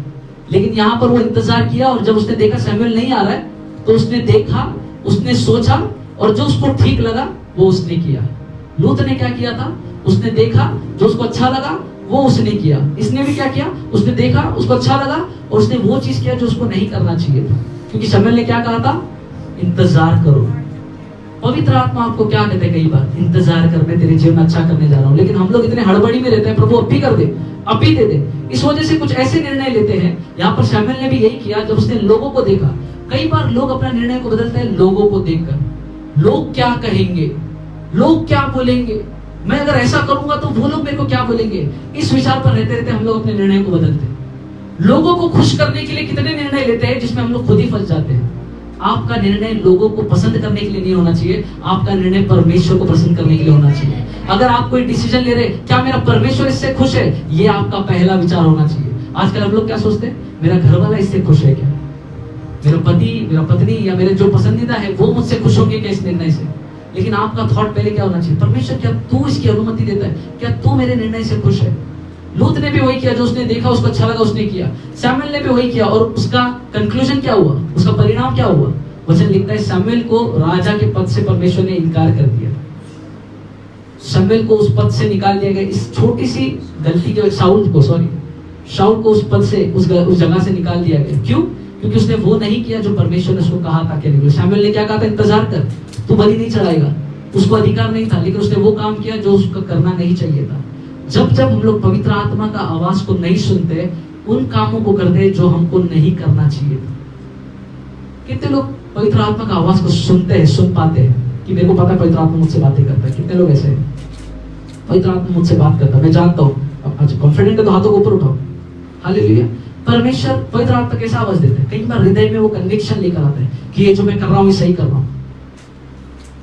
लेकिन यहाँ पर वो इंतजार किया, और जब उसने देखा शमूएल नहीं आ रहा है, तो उसने देखा, उसने सोचा, और जो उसको ठीक लगा वो उसने किया। लूत ने क्या किया था, उसने देखा, जो उसको अच्छा लगा वो उसने किया। इसने भी क्या किया, उसने देखा, उसको अच्छा लगा, और उसने वो चीज किया जो उसको नहीं करना चाहिए था। क्योंकि शमूएल ने क्या कहा था, इंतजार करो। पवित्र आत्मा आपको क्या कहते हैं, कई बार इंतजार कर, मैं तेरे जीवन में अच्छा करने जा रहा हूँ। लेकिन हम लोग इतने हड़बड़ी में रहते हैं, प्रभु अब भी कर दे, अब भी दे दे। इस वजह से कुछ ऐसे निर्णय लेते हैं। यहाँ पर शमूएल ने भी यही किया, जब उसने लोगों को देखा। कई बार लोग अपना निर्णय को बदलते हैं लोगों को देखकर। लोग क्या कहेंगे, लोग क्या बोलेंगे, मैं अगर ऐसा करूंगा तो वो लोग मेरे को क्या बोलेंगे, इस विचार पर रहते रहते हम लोग अपने निर्णय को बदलते हैं। लोगों को खुश करने के लिए कितने निर्णय लेते हैं जिसमें हम लोग खुद ही फंस जाते हैं। आपका निर्णय लोगों को पसंद करने के लिए नहीं होना चाहिए, आपका निर्णय परमेश्वर को पसंद करने के लिए होना चाहिए। अगर आप कोई डिसीजन ले रहे, क्या मेरा परमेश्वर इससे खुश है, ये आपका पहला विचार होना चाहिए। आजकल हम लोग क्या सोचते हैं, मेरा घर वाला इससे खुश है क्या, मेरा पति, मेरा पत्नी, या मेरे जो पसंदीदा है वो मुझसे खुश होंगे क्या इस निर्णय से। लेकिन आपका थॉट पहले क्या होना चाहिए, परमेश्वर क्या तू इसकी अनुमति देता है, क्या तू मेरे निर्णय से खुश है। लूत ने भी वही किया, जो उसने देखा, उसको अच्छा लगा, उसने किया। शमूएल ने भी वही किया, और उसका कंक्लूजन क्या हुआ, उसका परिणाम क्या हुआ। वचन लिखता है, शमूएल को राजा के पद से परमेश्वर ने इनकार कर दिया। शमूएल को उस पद से निकाल दिया गया। इस छोटी सी गलती के शाऊल को उस पद से, उस जगह से निकाल दिया गया। क्यों? क्योंकि उसने वो नहीं किया जो परमेश्वर ने उसको कहा था कि शमूएल ने क्या कहा था, इंतजार कर, तू बलि नहीं चढ़ाएगा। उसको अधिकार नहीं था, लेकिन उसने वो काम किया जो उसको करना नहीं चाहिए था। जब जब हम लोग पवित्र आत्मा का आवाज को नहीं सुनते, उन कामों को करते जो हमको नहीं करना चाहिए था। कितने लोग पवित्र आत्मा का आवाज को सुनते हैं, सुन पाते हैं कि मेरे को पता है पवित्र आत्मा मुझसे बातें करता है। कितने लोग ऐसे हैं, पवित्र आत्मा मुझसे बात करता है, मैं जानता हूँ। अच्छा कॉन्फिडेंट है तो हाथों को ऊपर उठाओ। हालेलुया। परमेश्वर पवित्र आत्मा कैसा आवाज देता है, कई बार हृदय में वो कन्विक्शन लेकर आता है कि ये जो मैं कर रहा हूँ ये सही कर रहा हूँ।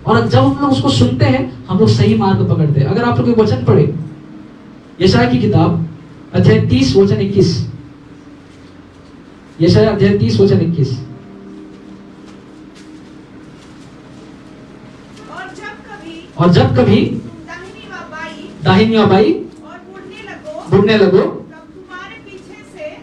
और जब हम लोग उसको सुनते हैं, हम लोग सही मार्ग पकड़ते हैं। अगर आप लोग वचन पढ़े, यशायाह की किताब अध्याय 30 वचन 21, यशायाह अध्याय 30 वचन 21। और जब कभी दाहिनी व बाई बुड़ने लगो,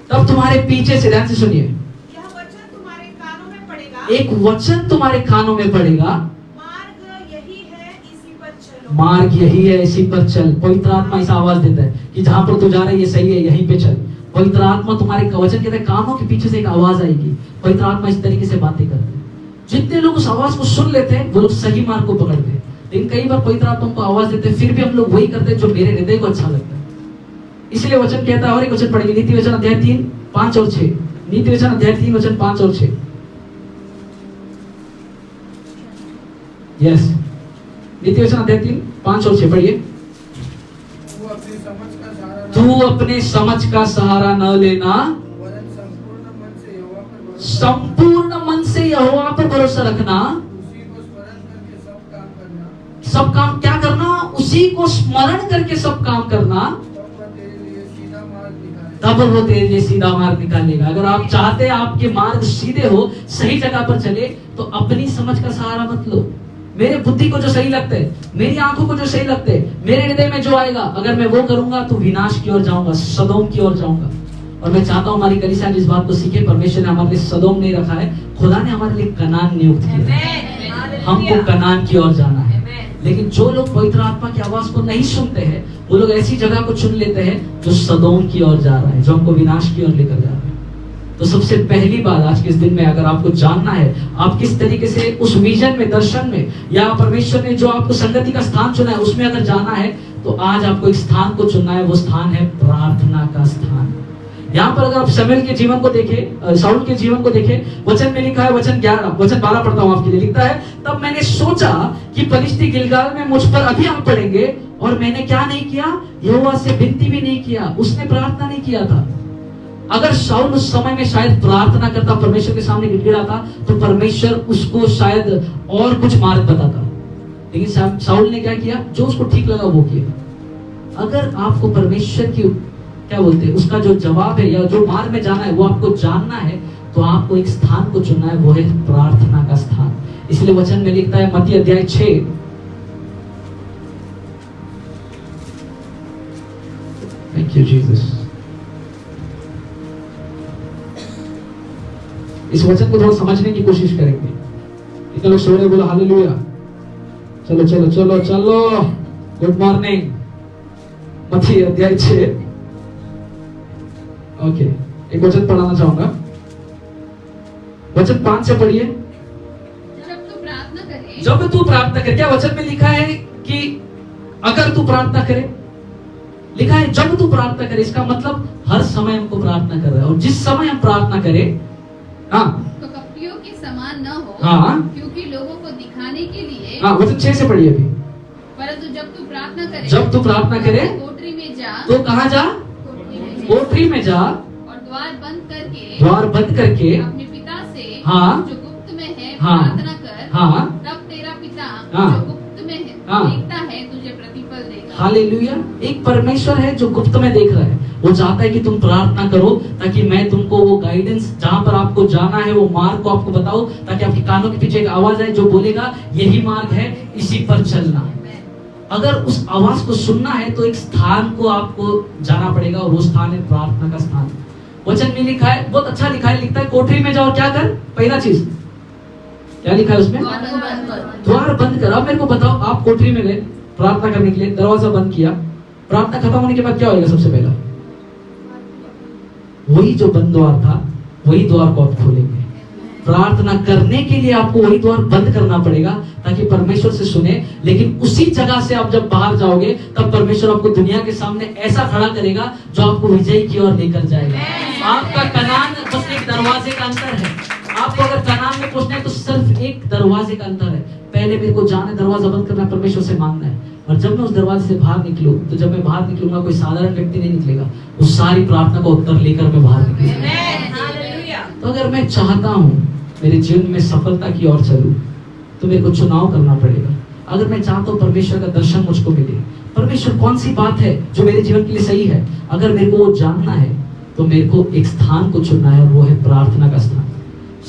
तब तुम्हारे पीछे से, ध्यान से सुनिए, यह वचन तुम्हारे कानों में पड़ेगा, एक वचन तुम्हारे कानों में पड़ेगा, मार्ग यही है इसी पर चलो, मार्ग यही है इसी पर चल। पवित्र आत्मा ऐसा आवाज देता है कि जहां पर तू जा रहा है ये सही है, यहीं पे चल। पवित्र आत्मा तुम्हारे वचन कहते हैं कानों के पीछे से एक आवाज आएगी। पवित्र आत्मा इस तरीके से बातें करते हैं। जितने लोग उस आवाज को सुन लेते हैं वो लोग सही मार्ग को पकड़ते हैं। लेकिन कई बार पवित्र आत्मा को आवाज देते हैं, फिर भी हम लोग वही करते हैं जो मेरे हृदय को अच्छा लगता है। इसलिए वचन कहता है, और एक वचन पढ़ेंगे, नीति वचन अध्याय 3, 5 और 6। नीति वचन अध्याय 3 वचन 5 और 6। यस, नीति वचन अध्याय 3, 5 और 6 पढ़िए। तू अपने समझ का सहारा न लेना, संपूर्ण मन से यहोवा पर भरोसा रखना। सब काम क्या करना, उसी को स्मरण करके सब काम करना, तब वो तेरे लिए सीधा मार्ग निकालेगा। अगर आप चाहते हैं आपके मार्ग सीधे हो, सही जगह पर चले, तो अपनी समझ का सहारा मत लो। मेरे बुद्धि को जो सही लगता है, मेरी आंखों को जो सही लगता है, मेरे हृदय में जो आएगा, अगर मैं वो करूंगा तो विनाश की ओर जाऊंगा, सदोम की ओर जाऊंगा। और मैं चाहता हूं हमारी कलीसिया इस बात को सीखे। परमेश्वर ने हमारे लिए सदोम नहीं रखा है, खुदा ने हमारे लिए कनान नियुक्त किया। हमको कनान की ओर जाना है। लेकिन जो लोग पवित्र आत्मा की आवाज को नहीं सुनते हैं, वो लोग ऐसी जगह को चुन लेते हैं जो सदोम की ओर जा रहा है, जो हमको विनाश की ओर लेकर जा रहा है। तो सबसे पहली बात आज के इस दिन में, अगर आपको जानना है आप किस तरीके से उस विजन में, दर्शन में, या परमेश्वर ने जो आपको संगति का स्थान चुना है उसमें अगर जाना है, तो आज आपको एक स्थान को चुनना है। वो स्थान है प्रार्थना का स्थान। यहाँ पर अगर आप शमूएल के जीवन को देखें, शाऊल के जीवन को देखें, वचन में लिखा है, वचन 12 पढ़ता हूँ आपके लिए, लिखता है, तब मैंने सोचा कि फलिश्ती गिलगाल में मुझ पर अभी हम पड़ेंगे, और मैंने क्या नहीं किया, यहोवा से विनती भी नहीं किया, उसने प्रार्थना नहीं किया था। अगर शाऊल उस समय में शायद प्रार्थना करता, परमेश्वर के सामने गिड़गिड़ाता, तो परमेश्वर उसको शायद और कुछ मार्ग बताता। लेकिन शाऊल ने क्या किया, जो उसको ठीक लगा वो किया। अगर आपको परमेश्वर की क्या बोलते हैं, उसका जो जवाब है या जो मार्ग में जाना है वो आपको जानना है, तो आपको एक स्थान को चुनना है, वो है प्रार्थना का स्थान। इसलिए वचन में लिखता है मत्ती अध्याय 6, थैंक यू जीसस। इस वचन को थोड़ा समझने की कोशिश करेंगे। इतने लोग सो रहे, बोलो हालेलुया। चलो चलो चलो चलो, गुड मॉर्निंग। मत्ती अध्याय 6, ओके, एक वचन पढ़ाना चाहूंगा, वचन 5 से पढ़िए। जब तू प्रार्थना करे, क्या वचन में लिखा है कि अगर तू प्रार्थना करे, लिखा है जब तू प्रार्थना करे। इसका मतलब हर समय हमको प्रार्थना कर रहा है, और जिस समय हम प्रार्थना करें, हाँ, तो कपटियों के समान न हो, हाँ, क्योंकि लोगों को दिखाने के लिए, हाँ, वचन 6 से पढ़िए अभी। परंतु जब तू प्रार्थना करे, कोठरी में जा, तो कहाँ जा, कोठरी में जा, और द्वार बंद करके अपने पिता से, हाँ, जो गुप्त में है, हाँ, प्रार्थना कर, हाँ, तब तेरा पिता, हाँ, जो गुप्त में है, हाँ, देखता है, तुझे प्रतिफल देगा। हालेलुया। एक परमेश्वर है जो गुप्त में देख रहा है, वो चाहता है कि तुम प्रार्थना करो, ताकि मैं तुमको वो गाइडेंस, जहां पर आपको जाना है, वो मार्ग को आपको बताओ, ताकि आपके कानों के पीछे एक आवाज आए जो बोलेगा यही मार्ग है, इसी पर चलना। अगर उस आवाज को सुनना है तो एक स्थान को आपको जाना पड़ेगा, और वो स्थान है प्रार्थना का स्थान। वचन में लिखा है, बहुत अच्छा लिखा है, लिखता है कोठरी में जाओ, क्या कर, पहला चीज क्या लिखा है उसमें, द्वार बंद कर। अब मेरे को बताओ, आप कोठरी में गए प्रार्थना करने के लिए, दरवाजा बंद किया, प्रार्थना खत्म होने के बाद क्या होगा सबसे पहला, वही जो बंद द्वार था वही द्वार को आप खोलेंगे। प्रार्थना करने के लिए आपको वही द्वार बंद करना पड़ेगा, ताकि परमेश्वर से सुने। लेकिन उसी जगह से आप जब बाहर जाओगे, तब परमेश्वर आपको दुनिया के सामने ऐसा खड़ा करेगा जो आपको विजय की ओर लेकर जाएगा। आपका कनान बस एक दरवाजे का अंतर है। आपको अगर कनान में पहुंचना है तो सिर्फ एक दरवाजे का अंतर है। पहले मेरे को जाना है, दरवाजा बंद करना है, परमेश्वर से मांगना है, और जब मैं उस दरवाजे से बाहर निकलूं, तो जब मैं बाहर निकलूंगा कोई साधारण व्यक्ति नहीं निकलेगा, उस सारी प्रार्थना को उत्तर लेकर मैं बाहर निकलूंगा। तो अगर मैं चाहता हूं मेरे जीवन में सफलता की ओर चलूं, तो मेरे को चुनाव करना पड़ेगा। अगर मैं चाहता हूं परमेश्वर का दर्शन मुझको मिले, परमेश्वर कौन सी बात है जो मेरे जीवन के लिए सही है, अगर मेरे को वो जानना है, तो मेरे को एक स्थान को चुनना है, और वो है प्रार्थना का स्थान।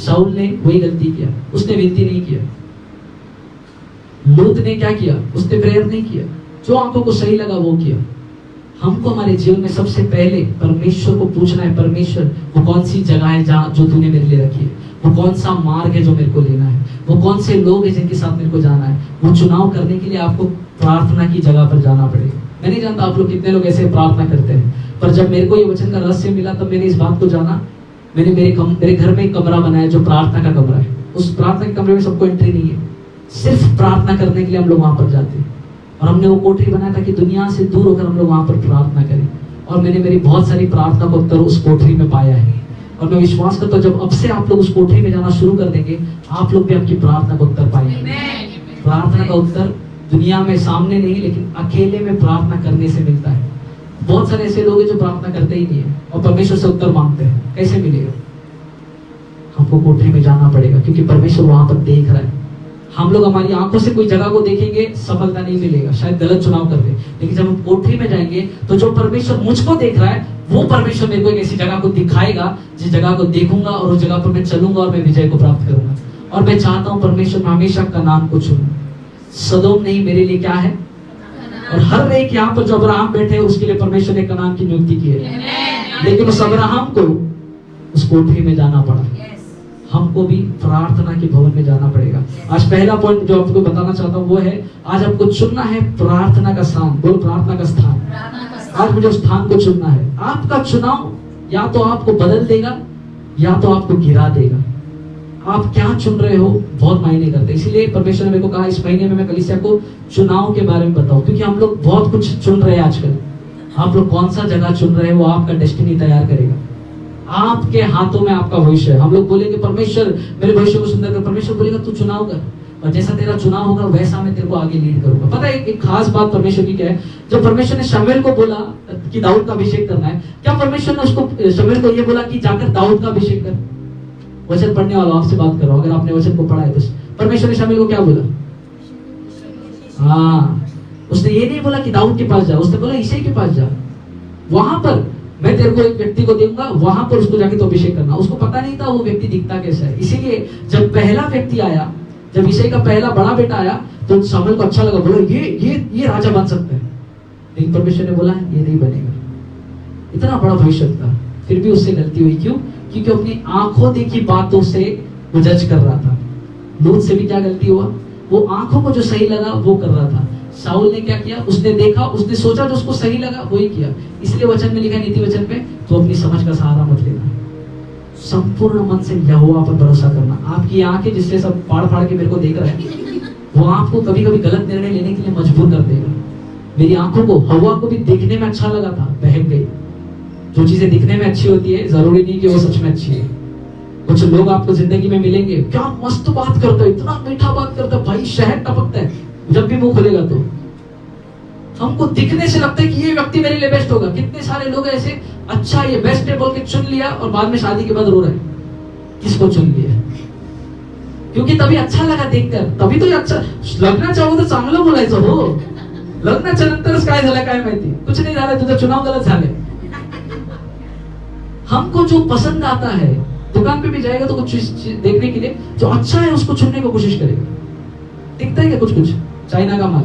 शाऊल ने वही गलती किया, उसने विनती नहीं किया। लूत ने क्या किया, उसने प्रेयर नहीं किया, जो आंखों को सही लगा वो किया। हमको हमारे जीवन में सबसे पहले परमेश्वर को पूछना है, परमेश्वर वो कौन सी जगह है जहाँ जो तूने मेरे लिए रखी है, वो कौन सा मार्ग है जो मेरे को लेना है, वो कौन से लोग हैं जिनके साथ मेरे को जाना है। वो चुनाव करने के लिए आपको प्रार्थना की जगह पर जाना पड़ेगा। मैं नहीं जानता आप लोग कितने लोग ऐसे प्रार्थना करते हैं, पर जब मेरे को ये वचन का रहस्य मिला, तब मैंने इस बात को जाना। मैंने मेरे घर में एक कमरा बनाया जो प्रार्थना का कमरा है। उस प्रार्थना के कमरे में सबको एंट्री नहीं है, सिर्फ प्रार्थना करने के लिए हम लोग वहां पर जाते हैं। और हमने वो कोठरी बनाया ताकि दुनिया से दूर होकर हम लोग वहां पर प्रार्थना करें। और मैंने मेरी बहुत सारी प्रार्थना का उत्तर उस कोठरी में पाया है। और मैं विश्वास करता हूँ जब अब से आप लोग उस कोठरी में जाना शुरू कर देंगे, आप लोग भी आपकी प्रार्थना का उत्तर पाएंगे। प्रार्थना का उत्तर दुनिया में सामने नहीं, लेकिन अकेले में प्रार्थना करने से मिलता है। बहुत सारे ऐसे लोग हैं जो प्रार्थना करते ही नहीं है और परमेश्वर से उत्तर मांगते हैं, कैसे मिलेगा? हमको कोठरी में जाना पड़ेगा, क्योंकि परमेश्वर वहां पर देख रहा है। हम लोग हमारी आंखों से कोई जगह को देखेंगे, सफलता नहीं मिलेगा, शायद गलत चुनाव कर दे। लेकिन जब हम कोठरी में जाएंगे, तो जो परमेश्वर मुझको देख रहा है, वो परमेश्वर मेरे को एक ऐसी जगह को दिखाएगा जिस जगह को देखूंगा और उस जगह पर मैं चलूंगा और मैं विजय को प्राप्त करूंगा। और मैं चाहता हूं परमेश्वर में हमेशा कनान को चुनूं। सदोम नहीं, मेरे लिए क्या है? और हर एक यहाँ पर जो अब्राहम बैठे, उसके लिए परमेश्वर ने कनान की नियुक्ति की है। लेकिन उस अब्राहम को उस कोठरी में जाना पड़ा। हमको भी प्रार्थना के भवन में जाना पड़ेगा। आज पहला पॉइंट जो आपको बताना चाहता हूँ वो है, आज आपको चुनना है प्रार्थना का स्थान। बोल प्रार्थना का स्थान। आज मुझे उस स्थान को चुनना है। आपका चुनाव या तो आपको बदल देगा या तो आपको गिरा देगा। आप क्या चुन रहे हो बहुत मायने करते हैं। इसीलिए परमेश्वर ने मेरे को कहा इस महीने में मैं कलीसिया को चुनाव के बारे में बताऊं, क्योंकि हम लोग बहुत कुछ चुन रहे हैं आजकल। आप लोग कौन सा जगह चुन रहे हो वो आपका डेस्टिनी तैयार करेगा। आपके हाथों में आपका भविष्य है। हम लोग बोलेंगे परमेश्वर मेरे भविष्य को सुंदर कर, परमेश्वर बोलेगा तू चुनाव कर, और जैसा तेरा चुनाव होगा वैसा मैं तेरे को आगे लीड करूंगा। पता है एक खास बात परमेश्वर की क्या है, जब परमेश्वर ने शमूएल को बोला कि दाऊद का अभिषेक करना है, क्या परमेश्वर ने उसको शमूएल को ये बोला कि जाकर दाऊद का अभिषेक कर? वचन पढ़ने वाला आपसे बात कर रहा हूं, अगर आपने वचन को पढ़ा है तो परमेश्वर ने शमूएल को क्या बोला? हाँ, उसने ये नहीं बोला कि दाऊद के पास जा, उसने बोला यिशै के पास जा, वहां पर मैं तेरे को एक व्यक्ति को दूंगा, वहां पर उसको जाके तो अभिषेक करना। उसको पता नहीं था वो व्यक्ति दिखता कैसा है, इसीलिए जब पहला व्यक्ति आया, जब यिशै का पहला बड़ा बेटा आया तो शमूएल को अच्छा लगा, बोला ये राजा बन सकता है। लेकिन परमेश्वर ने बोला ये नहीं बनेगा। इतना बड़ा भविष्य था, फिर भी उससे गलती हुई। क्यों? क्योंकि अपनी आंखों देखी बातों से वो जज कर रहा था। लूत से भी क्या गलती हुआ, वो आंखों को जो सही लगा वो कर रहा था। शाऊल ने क्या किया, उसने देखा, उसने सोचा जो उसको सही लगा वही किया। इसलिए वचन में लिखा है, नीति वचन में, तो अपनी समझ का सहारा मत लेना, संपूर्ण मन से यहोवा पर भरोसा करना। आपकी आंखें जिससे सब फाड़ फाड़ के मेरे को देख रहे हैं, वो आपको कभी कभी गलत निर्णय लेने के लिए मजबूर कर देगा। मेरी आंखों को, हवा को भी देखने में अच्छा लगा था, बहक गई। जो चीजें दिखने में अच्छी होती है जरूरी नहीं कि वो सच में अच्छी है। कुछ लोग आपको जिंदगी में मिलेंगे, क्या मस्त बात करते हो, इतना मीठा बात करते हो भाई, शहद टपकता है जब भी मुंह खोलेगा तो। हमको दिखने से लगता है कि ये व्यक्ति मेरे लिए बेस्ट होगा। कितने सारे लोग ऐसे, अच्छा ये बेस्ट है बोल के चुन लिया और बाद में शादी के बाद रो रहे हैं किसको चुन लिया, क्योंकि तभी अच्छा लगा देखकर, तभी तो अच्छा लग्न चाहो तो चांगलं बोलायचं हो, लग्नाच्या नंतरच काय झालं काय माहिती, कुछ नहीं झालं, तुझं चुनाव गलत झाले। हमको जो पसंद आता है, दुकान पे भी जाएगा तो कुछ देखने के लिए जो अच्छा है उसको चुनने की कोशिश करेगा। दिखता है क्या कुछ कुछ, चाइना का माल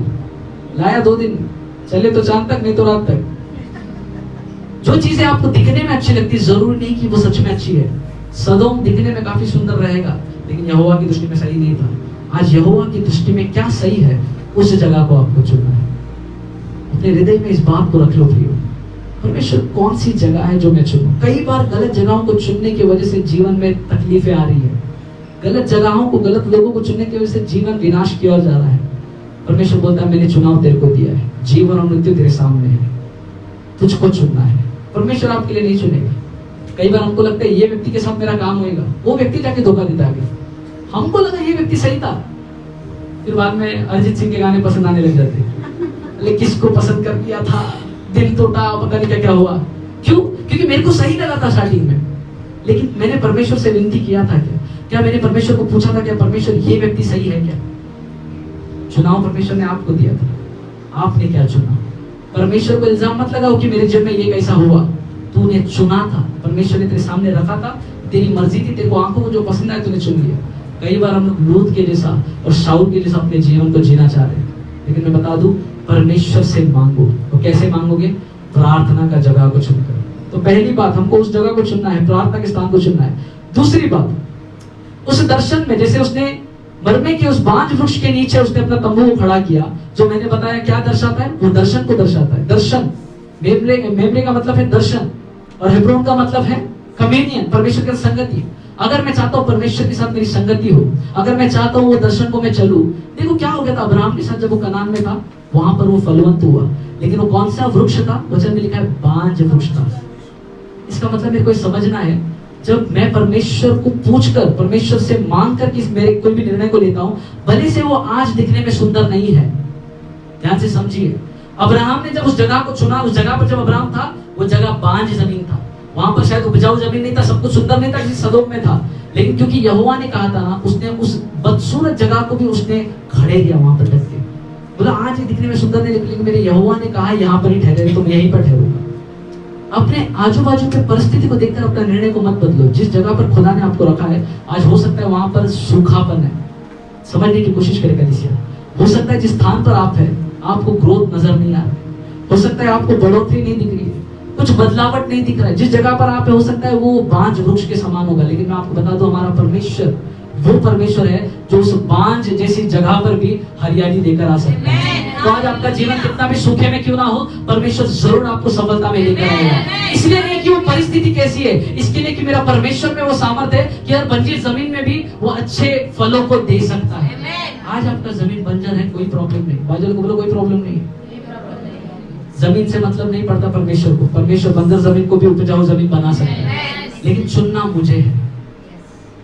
लाया 2 दिन, चले तो चांद तक नहीं तो रात तक। जो चीजें आपको दिखने में अच्छी लगती जरूरी नहीं कि वो सच में अच्छी है। सदोम दिखने में काफी सुंदर रहेगा लेकिन यहोवा की दृष्टि में सही नहीं था। आज यहोवा की दृष्टि में क्या सही है उस जगह को आपको चुनना है। अपने हृदय में इस बात को रख लो प्रियो, परमेश्वर कौन सी जगह है जो मैं चुनूं। कई बार गलत जगहों को चुनने की वजह से जीवन में तकलीफें आ रही है, गलत जगहों को, गलत लोगों को चुनने की वजह से जीवन विनाश की ओर जा रहा है। परमेश्वर बोलता है मैंने चुनाव तेरे को दिया है, जीवन और मृत्यु तेरे सामने है, तुझको चुनना है। परमेश्वर आपके लिए नहीं चुनेगा। कई बार हमको लगता है ये व्यक्ति के साथ मेरा काम होएगा, वो व्यक्ति जाके धोखा देता है। हमको लगा ये व्यक्ति सही था, फिर बाद में अरिजीत सिंह के गाने पसंद आने लग जाते, लेकिन किसको पसंद कर दिया था, दिल टूटा, पता नहीं क्या क्या हुआ। क्यों? क्योंकि मेरे को सही लगा था स्टार्टिंग में, लेकिन मैंने परमेश्वर से विनती किया था क्या मैंने परमेश्वर को पूछा था क्या परमेश्वर ये व्यक्ति सही है क्या? चुनाव परमेश्वर ने आपको दिया था, आपने क्या चुना? परमेश्वर को इल्जाम मत लगाओ कि मेरे जीवन में ये कैसा हुआ, तूने चुना था, परमेश्वर ने तेरे सामने रखा था, तेरी मर्जी थी, तेरे को आंखों को जो पसंद आया तूने चुन लिया। कई बार हम लोग लूत के जैसा और शाऊल के जैसा अपने जीवन को जीना चाह रहे हैं, लेकिन मैं बता दूं परमेश्वर से मांगो। तो कैसे मांगोगे? प्रार्थना का जगह को चुनकर। तो पहली बात हमको उस जगह को चुनना है, प्रार्थना के स्थान को चुनना है। दूसरी बात, उस दर्शन में जैसे उसने मरमे के उस बांज वृक्ष के नीचे उसने अपना तंबू को खड़ा किया, जो मैंने बताया क्या दर्शाता है, वो दर्शन को दर्शाता है। दर्शन, मेमरे का मतलब है दर्शन और हेब्रोन का मतलब है कम्युनियन, परमेश्वर के संगति। अगर मैं चाहता हूँ परमेश्वर के साथ मेरी संगति हो, अगर मैं चाहता हूँ वो दर्शन को मैं चलूं। देखो क्या हो गया था अब्राहम के साथ, जब वो कनान में था वहां पर वो फलवंत हुआ, लेकिन वो कौन सा वृक्ष था? वचन में लिखा है बांज वृक्ष था। इसका मतलब मेरे को समझना है, जब मैं परमेश्वर को पूछकर, परमेश्वर से मांग कर कि मेरे कोई भी निर्णय को लेता हूं, भले से वो आज दिखने में सुंदर नहीं है, ध्यान से समझिए। अब्राहम ने जब उस जगह को चुना, उस जगह पर जब अब्राहम था वो जगह बांज जमीन था, वहां पर शायद उपजाऊ जमीन नहीं था, सब कुछ सुंदर नहीं था जैसे सदोम में था, लेकिन क्योंकि यहोवा ने कहा था ना, उसने उस बदसूरत जगह को भी उसने खड़े किया वहां पर डट के। बोला आज ये दिखने में सुंदर नहीं, लेकिन मेरे यहोवा ने कहा यहाँ पर ही ठहरे, तो मैं यहीं पर ठहरूंगा। अपने आजू बाजू के परिस्थिति को देखकर अपना निर्णय को मत बदलो। जिस जगह पर खुदा ने आपको रखा है, आज हो सकता है वहां पर सूखापन है, समझने की कोशिश करें कलीसिया। हो सकता है जिस स्थान पर आप है आपको ग्रोथ नजर नहीं आ रहा, हो सकता है आपको बढ़ोतरी नहीं दिख रही है, कुछ बदलावट नहीं दिख रहा है। जिस जगह पर आप है हो सकता है वो बांज वृक्ष के समान होगा, लेकिन मैं आपको बता दूं हमारा परमेश्वर वो परमेश्वर है जो उस बांज जैसी जगह पर भी हरियाली देकर आ सकता है। तो आज आपका जीवन कितना भी सूखे में क्यों ना हो, परमेश्वर जरूर आपको सफलता में लेकर आएगा। इसलिए नहीं कि वो परिस्थिति कैसी है, इसके लिए कि मेरा परमेश्वर में वो सामर्थ्य है कि हर बंजर जमीन में भी वो अच्छे फलों को दे सकता है। आज आपका जमीन बंजर है, कोई प्रॉब्लम नहीं, बाजल को बोलो कोई प्रॉब्लम नहीं है। जमीन से मतलब नहीं पड़ता परमेश्वर को, परमेश्वर बंजर जमीन को भी उपजाऊ जमीन बना सकता है। लेकिन चुनना मुझे है।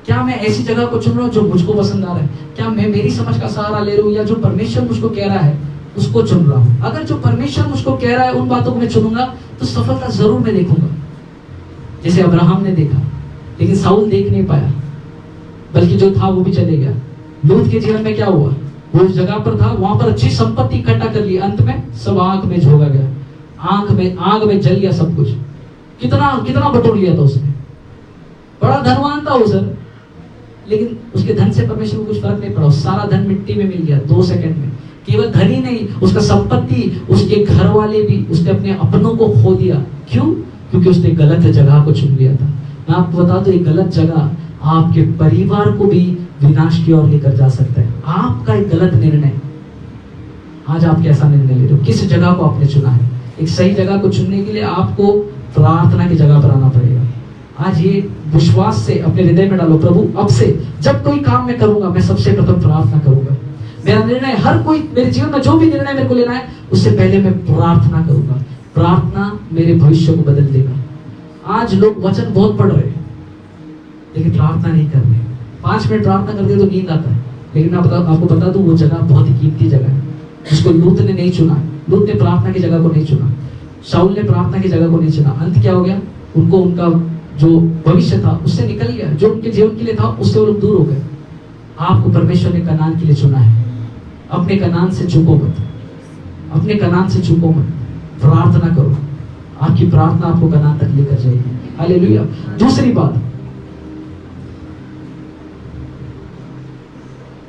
क्या मैं ऐसी जगह को चुन रहा हूँ जो मुझको पसंद आ रहा है? क्या मैं मेरी समझ का सहारा ले रहा हूँ, या जो परमेश्वर मुझको कह रहा है उसको चुन रहा हूँ? अगर जो परमेश्वर मुझको कह रहा है उन बातों को मैं चुनूंगा तो सफलता जरूर मैं देखूंगा, जैसे अब्राहम ने देखा। लेकिन साउल देख नहीं पाया, बल्कि जो था वो भी चले गया। लूत के जीवन में क्या हुआ? वो उस जगह पर था, वहां पर अच्छी संपत्ति इकट्ठा कर ली, अंत में सब आग में झोंका गया, आग में जल गया सब कुछ। कितना बटोर लिया था उसने, बड़ा धनवान था वो सर, लेकिन उसके धन से परमेश्वर को कुछ फर्क नहीं पड़ा। सारा धन मिट्टी में मिल गया 2 सेकंड में। केवल धन ही नहीं, उसका संपत्ति, उसके घर वाले भी, उसने अपने अपनों को खो दिया। क्यों? क्योंकि उसने गलत जगह को चुन लिया था। मैं आपको बता दूं, एक गलत जगह आपके परिवार को भी विनाश की ओर लेकर जा सकता है। आपका एक गलत निर्णय, आज आप कैसा निर्णय ले रहे हो, किस जगह को आपने चुना है? एक सही जगह को चुनने के लिए आपको प्रार्थना की जगह पर आना पड़ेगा। आज ये विश्वास से अपने हृदय में डालो, प्रभु अब से जब कोई काम मैं करूंगा, मैं सबसे प्रथम प्रार्थना करूंगा। मेरा निर्णय, हर कोई मेरे जीवन में जो भी निर्णय मेरे को लेना है, उससे पहले मैं प्रार्थना करूंगा। प्रार्थना मेरे भविष्य को बदल देगा। आज लोग वचन बहुत पढ़ रहे हैं, लेकिन प्रार्थना नहीं कर रहे। 5 मिनट प्रार्थना करते तो नींद आता है, लेकिन मैं आपको बता दूं, वो जगह बहुत ही कीमती जगह है, जिसको लूत ने नहीं चुना। लूत ने प्रार्थना की जगह को नहीं चुना, शाऊल ने प्रार्थना की जगह को नहीं चुना। अंत क्या हो गया? उनको उनका जो भविष्य था उससे निकल गया, जो उनके जीवन के लिए था उससे वो लोग दूर हो गए। आपको परमेश्वर ने कनान के लिए चुना है। अपने कनान से चूको मत, अपने कनान से चूको मत। प्रार्थना करो, आपकी प्रार्थना आपको कनान तक लेकर जाएगी। हालेलुया। दूसरी बात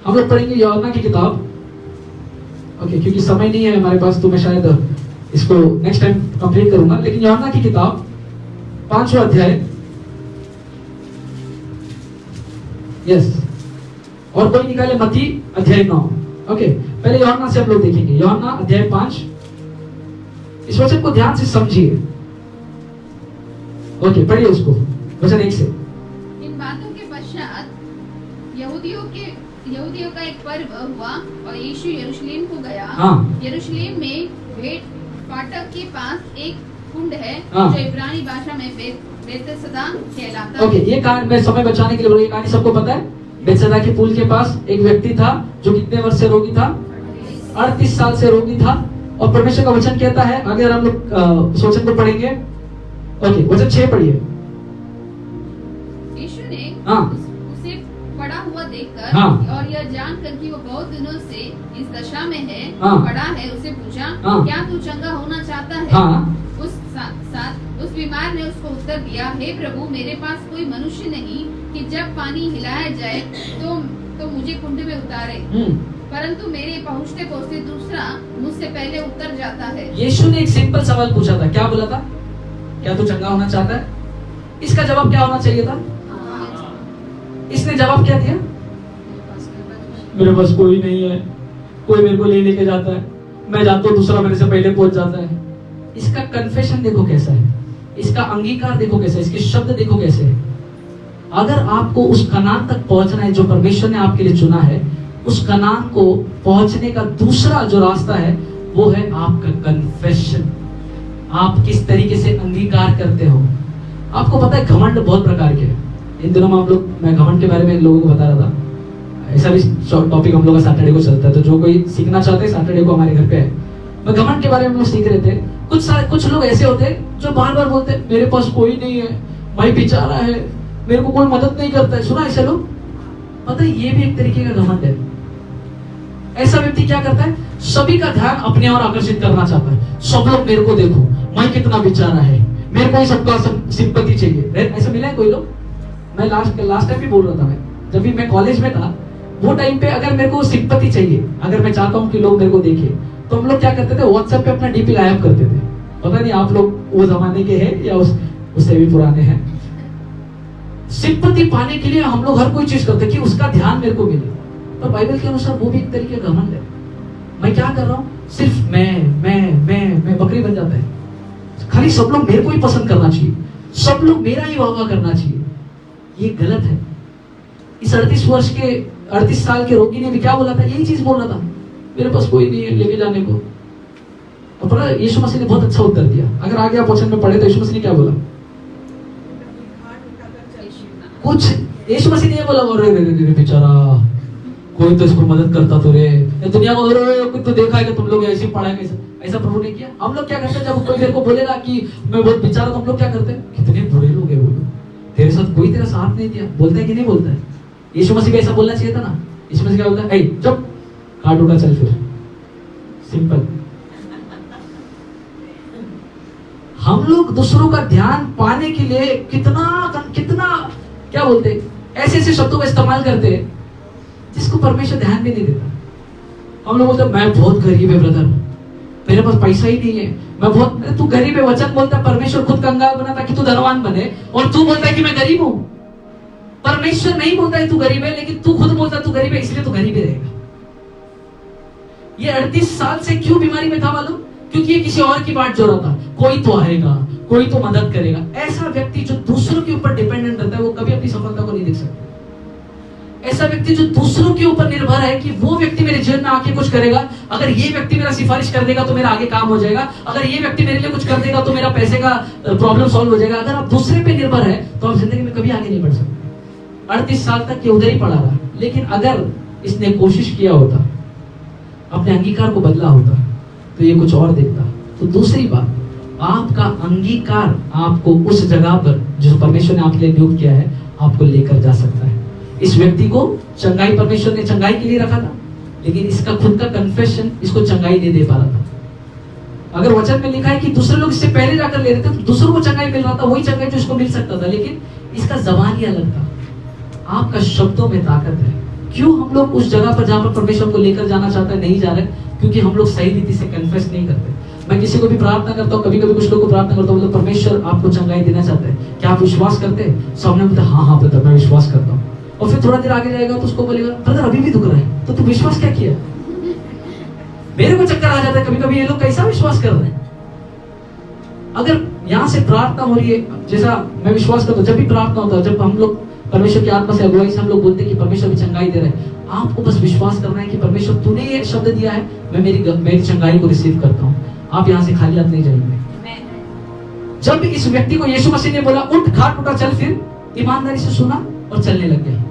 हम लोग पढ़ेंगे यूहन्ना की किताब। ओके, क्योंकि समय नहीं है हमारे पास, तो मैं शायद इसको नेक्स्ट टाइम कंप्लीट करूंगा। लेकिन यूहन्ना की किताब 5वां अध्याय, यस, और कोई निकाले मत्ती अध्याय 9। ओके, पहले यूहन्ना से हम लोग देखेंगे। यूहन्ना अध्याय 5, इस वचन को ध्यान से समझिए। ओके, पढ़िए उसको, वचन 1 से। इन बातों के पश्चात यहूदियों का एक पर्व हुआ और यीशु यरूशलेम को गया। यरूशलेम में भेंट फाटक के पास एक कुंड है, जो इब्रानी भाषा में बेतसदा कहलाता है। ओके, ये कहानी मैं समय बचाने के लिए, ये कहानी सबको पता है। बेतसदा के पुल के पास एक व्यक्ति था जो कितने वर्ष से रोगी था? 38 साल से रोगी था। और परमेश्वर का वचन कहता है, अगर हम लोग इस वचन को पढ़ेंगे, ओके, वचन 6 पढ़िए। यीशु ने उसे पड़ा हुआ देखकर और यह जानकर कि वो बहुत दिनों से इस दशा में है, पड़ा है, उसे पूछा, क्या तू चंगा होना चाहता है? उस बीमार ने उसको उत्तर दिया, हे प्रभु, मेरे पास कोई मनुष्य नहीं कि जब पानी हिलाया जाए तो मुझे कुंड में उतारे, परंतु मेरे पहुंचते पहुंचते दूसरा मुझसे पहले उतर जाता है। यीशु ने एक सिंपल सवाल पूछा था। क्या बोला था? क्या तू चंगा होना चाहता है? इसका जवाब क्या होना चाहिए था? इसने जवाब क्या दिया? मेरे पास कोई नहीं है, कोई मेरे को लेके जाता है, मैं जानता हूँ दूसरा मेरे से पहले पहुंच जाता है। इसका कन्फेशन देखो कैसा है, इसका अंगीकार देखो कैसा है, इसके शब्द देखो कैसे है। अगर आपको उस कनान तक पहुंचना है जो परमेश्वर ने आपके लिए चुना है, उस कनान को पहुंचने का दूसरा जो रास्ता है वो है आपका कन्फेशन। आप किस तरीके से अंगीकार करते हो। आपको पता है घमंड बहुत प्रकार के हैं। इन दिनों मैं घमंड के बारे में लोगों को बता रहा था। ऐसा भी टॉपिक हम लोग का सैटरडे को चलता है, तो जो कोई सीखना चाहते हैं सैटरडे को हमारे घर पे है। मैं घमंड के बारे में सीख रहे थे। कुछ लोग ऐसे होते हैं जो बार बार बोलते हैं, मेरे पास कोई नहीं है, भाई बेचारा है, मेरे को कोई मदद नहीं करता है। सुना ऐसे लोग? पता है, ये भी एक तरीके का घमंड है। ऐसा व्यक्ति क्या करता है? सभी का ध्यान अपने ओर आकर्षित करना चाहता है। सब लोग मेरे को देखो, मैं कितना बेचारा है, मेरे को सबका सिंपैथी चाहिए। ऐसा मिला है कोई लोग? मैं लास्ट टाइम भी बोल रहा था, मैं जब भी मैं कॉलेज में था वो टाइम पे अगर मेरे को सिंपैथी चाहिए, अगर मैं चाहता हूँ कि लोग मेरे को देखें, तो हम लोग क्या करते थे? व्हाट्सएप पे अपना डीपी गायब करते थे। पता नहीं आप लोग वो जमाने के हैं या उससे भी पुराने हैं। सिंपैथी पाने के लिए हम लोग हर कोई चीज करते हैं कि उसका ध्यान मेरे को मिले। तो बाइबल के अनुसार वो भी एक तरीके का घमंड है। मैं क्या कर रहा हूँ? सिर्फ मैं बकरी बन जाता है। खाली सब लोग मेरे को ही पसंद करना चाहिए, सब लोग मेरा ही वाह करना चाहिए। ये गलत है। इस 38 साल के रोगी ने भी क्या बोला था? यही चीज बोल रहा था, मेरे पास कोई नहीं है लेके जाने को। और पता यीशु मसीह ने बहुत अच्छा उत्तर दिया। अगर आगे आप वचन में पढ़े तो यीशु मसीह ने क्या बोला? कुछ यीशु मसीह ने बोला रे रे रे बेचारा, कोई तो इसको मदद करता तो रे, ये दुनिया को कोई तो देखा है कि तुम लोग ऐसे पढ़ाएंगे, ऐसा प्रभु ने किया। हम लोग क्या करते हैं, जब कोई मेरे को बोलेगा कि मैं बहुत बेचारा, तो हम लोग क्या करते हैं, कितने बुरे लोग हैं वो लोग, तेरे साथ कोई तेरा साथ नहीं दिया, बोलता है कि नहीं बोलता है। यीशु मसीह को ऐसा बोलना चाहिए था ना। यीशु मसीह क्या बोलता है, चुप, काट उठा चल फिर, सिंपल। हम लोग दूसरों का ध्यान पाने के लिए कितना क्या बोलते हैं, ऐसे ऐसे शब्दों का इस्तेमाल करते हैं जिसको परमेश्वर ध्यान भी नहीं देता। हम लोग बोलते हैं मैं बहुत गरीब है ब्रदर, मेरे पास पैसा ही नहीं है, मैं बहुत, तू गरीब है वचन बोलता है, परमेश्वर खुद कंगाल बना ताकि तू धनवान बने, और तू बोलता है कि मैं गरीब हूं। परमेश्वर नहीं बोलता है तू गरीब है, लेकिन तू खुद बोलता है तू गरीब है, इसलिए तू गरीब ही रहेगा। ये 38 साल से क्यों बीमारी में था मालूम? क्योंकि ये किसी और की बात जो रहा था, कोई तो आएगा, कोई तो मदद करेगा। ऐसा व्यक्ति जो दूसरों के ऊपर डिपेंडेंट रहता है, वो कभी अपनी सफलता को नहीं देख सकता। ऐसा व्यक्ति जो दूसरों के ऊपर निर्भर है कि वो व्यक्ति मेरे जीवन में आके कुछ करेगा, अगर ये व्यक्ति मेरा सिफारिश कर देगा तो मेरा आगे काम हो जाएगा, अगर ये व्यक्ति मेरे लिए कुछ कर देगा तो मेरा पैसे का प्रॉब्लम सॉल्व हो जाएगा। अगर आप दूसरे पे निर्भर है तो आप जिंदगी में कभी आगे नहीं बढ़ सकते। 38 साल तक ये उधर ही पड़ा रहा, लेकिन अगर इसने कोशिश किया होता, अपने अंगीकार को बदला होता, तो ये कुछ और देखता। तो दूसरी बात, आपका अंगीकार आपको उस जगह पर जो परमेश्वर ने आपके लिए नियुक्त किया है आपको लेकर जा सकता है। इस व्यक्ति को चंगाई परमेश्वर ने चंगाई के लिए रखा था, लेकिन इसका खुद का कन्फेशन इसको चंगाई नहीं दे पा रहा था। अगर वचन में लिखा है कि दूसरे लोग इससे पहले जाकर ले रहे थे तो दूसरों को चंगाई मिल रहा था, वही चंगाई जो इसको मिल सकता था, लेकिन इसका जबान ही अलग था। आपका शब्दों में ताकत है। क्यों हम लोग उस जगह पर जहां पर परमेश्वर को लेकर जाना चाहते हैं नहीं जा रहे? क्योंकि हम लोग सही रीति से कन्फेस नहीं करते। मैं किसी को भी प्रार्थना करता हूँ, कभी कभी कुछ लोगों को प्रार्थना करता हूँ, मतलब परमेश्वर आपको चंगाई देना चाहते हैं, क्या आप विश्वास करते हैं? सामने बोलते हाँ हाँ ब्रदर मैं विश्वास करता हूँ, और फिर थोड़ा देर आगे जाएगा तो उसको बोलेगा ब्रदर अभी भी दुख रहा है, तो तू विश्वास क्या किया? मेरे को चक्कर आ जाता है कभी कभी, ये लोग कैसा विश्वास कर रहे हैं। अगर यहाँ से प्रार्थना हो रही है, जैसा मैं विश्वास करता हूँ, जब भी प्रार्थना होता है, जब हम लोग परमेश्वर की आत्मा से अगुवाई से हम लोग बोलते हैं कि परमेश्वर भी चंगाई दे रहे हैं, आपको बस विश्वास करना है कि परमेश्वर तूने ये शब्द दिया है, मैं मेरी चंगाई को रिसीव करता हूँ। आप यहाँ से खाली हाथ नहीं जाएंगे। जब इस व्यक्ति को यीशु मसीह ने बोला उठ, खाट उठा चल, फिर ईमानदारी से सुना और चलने लग गया।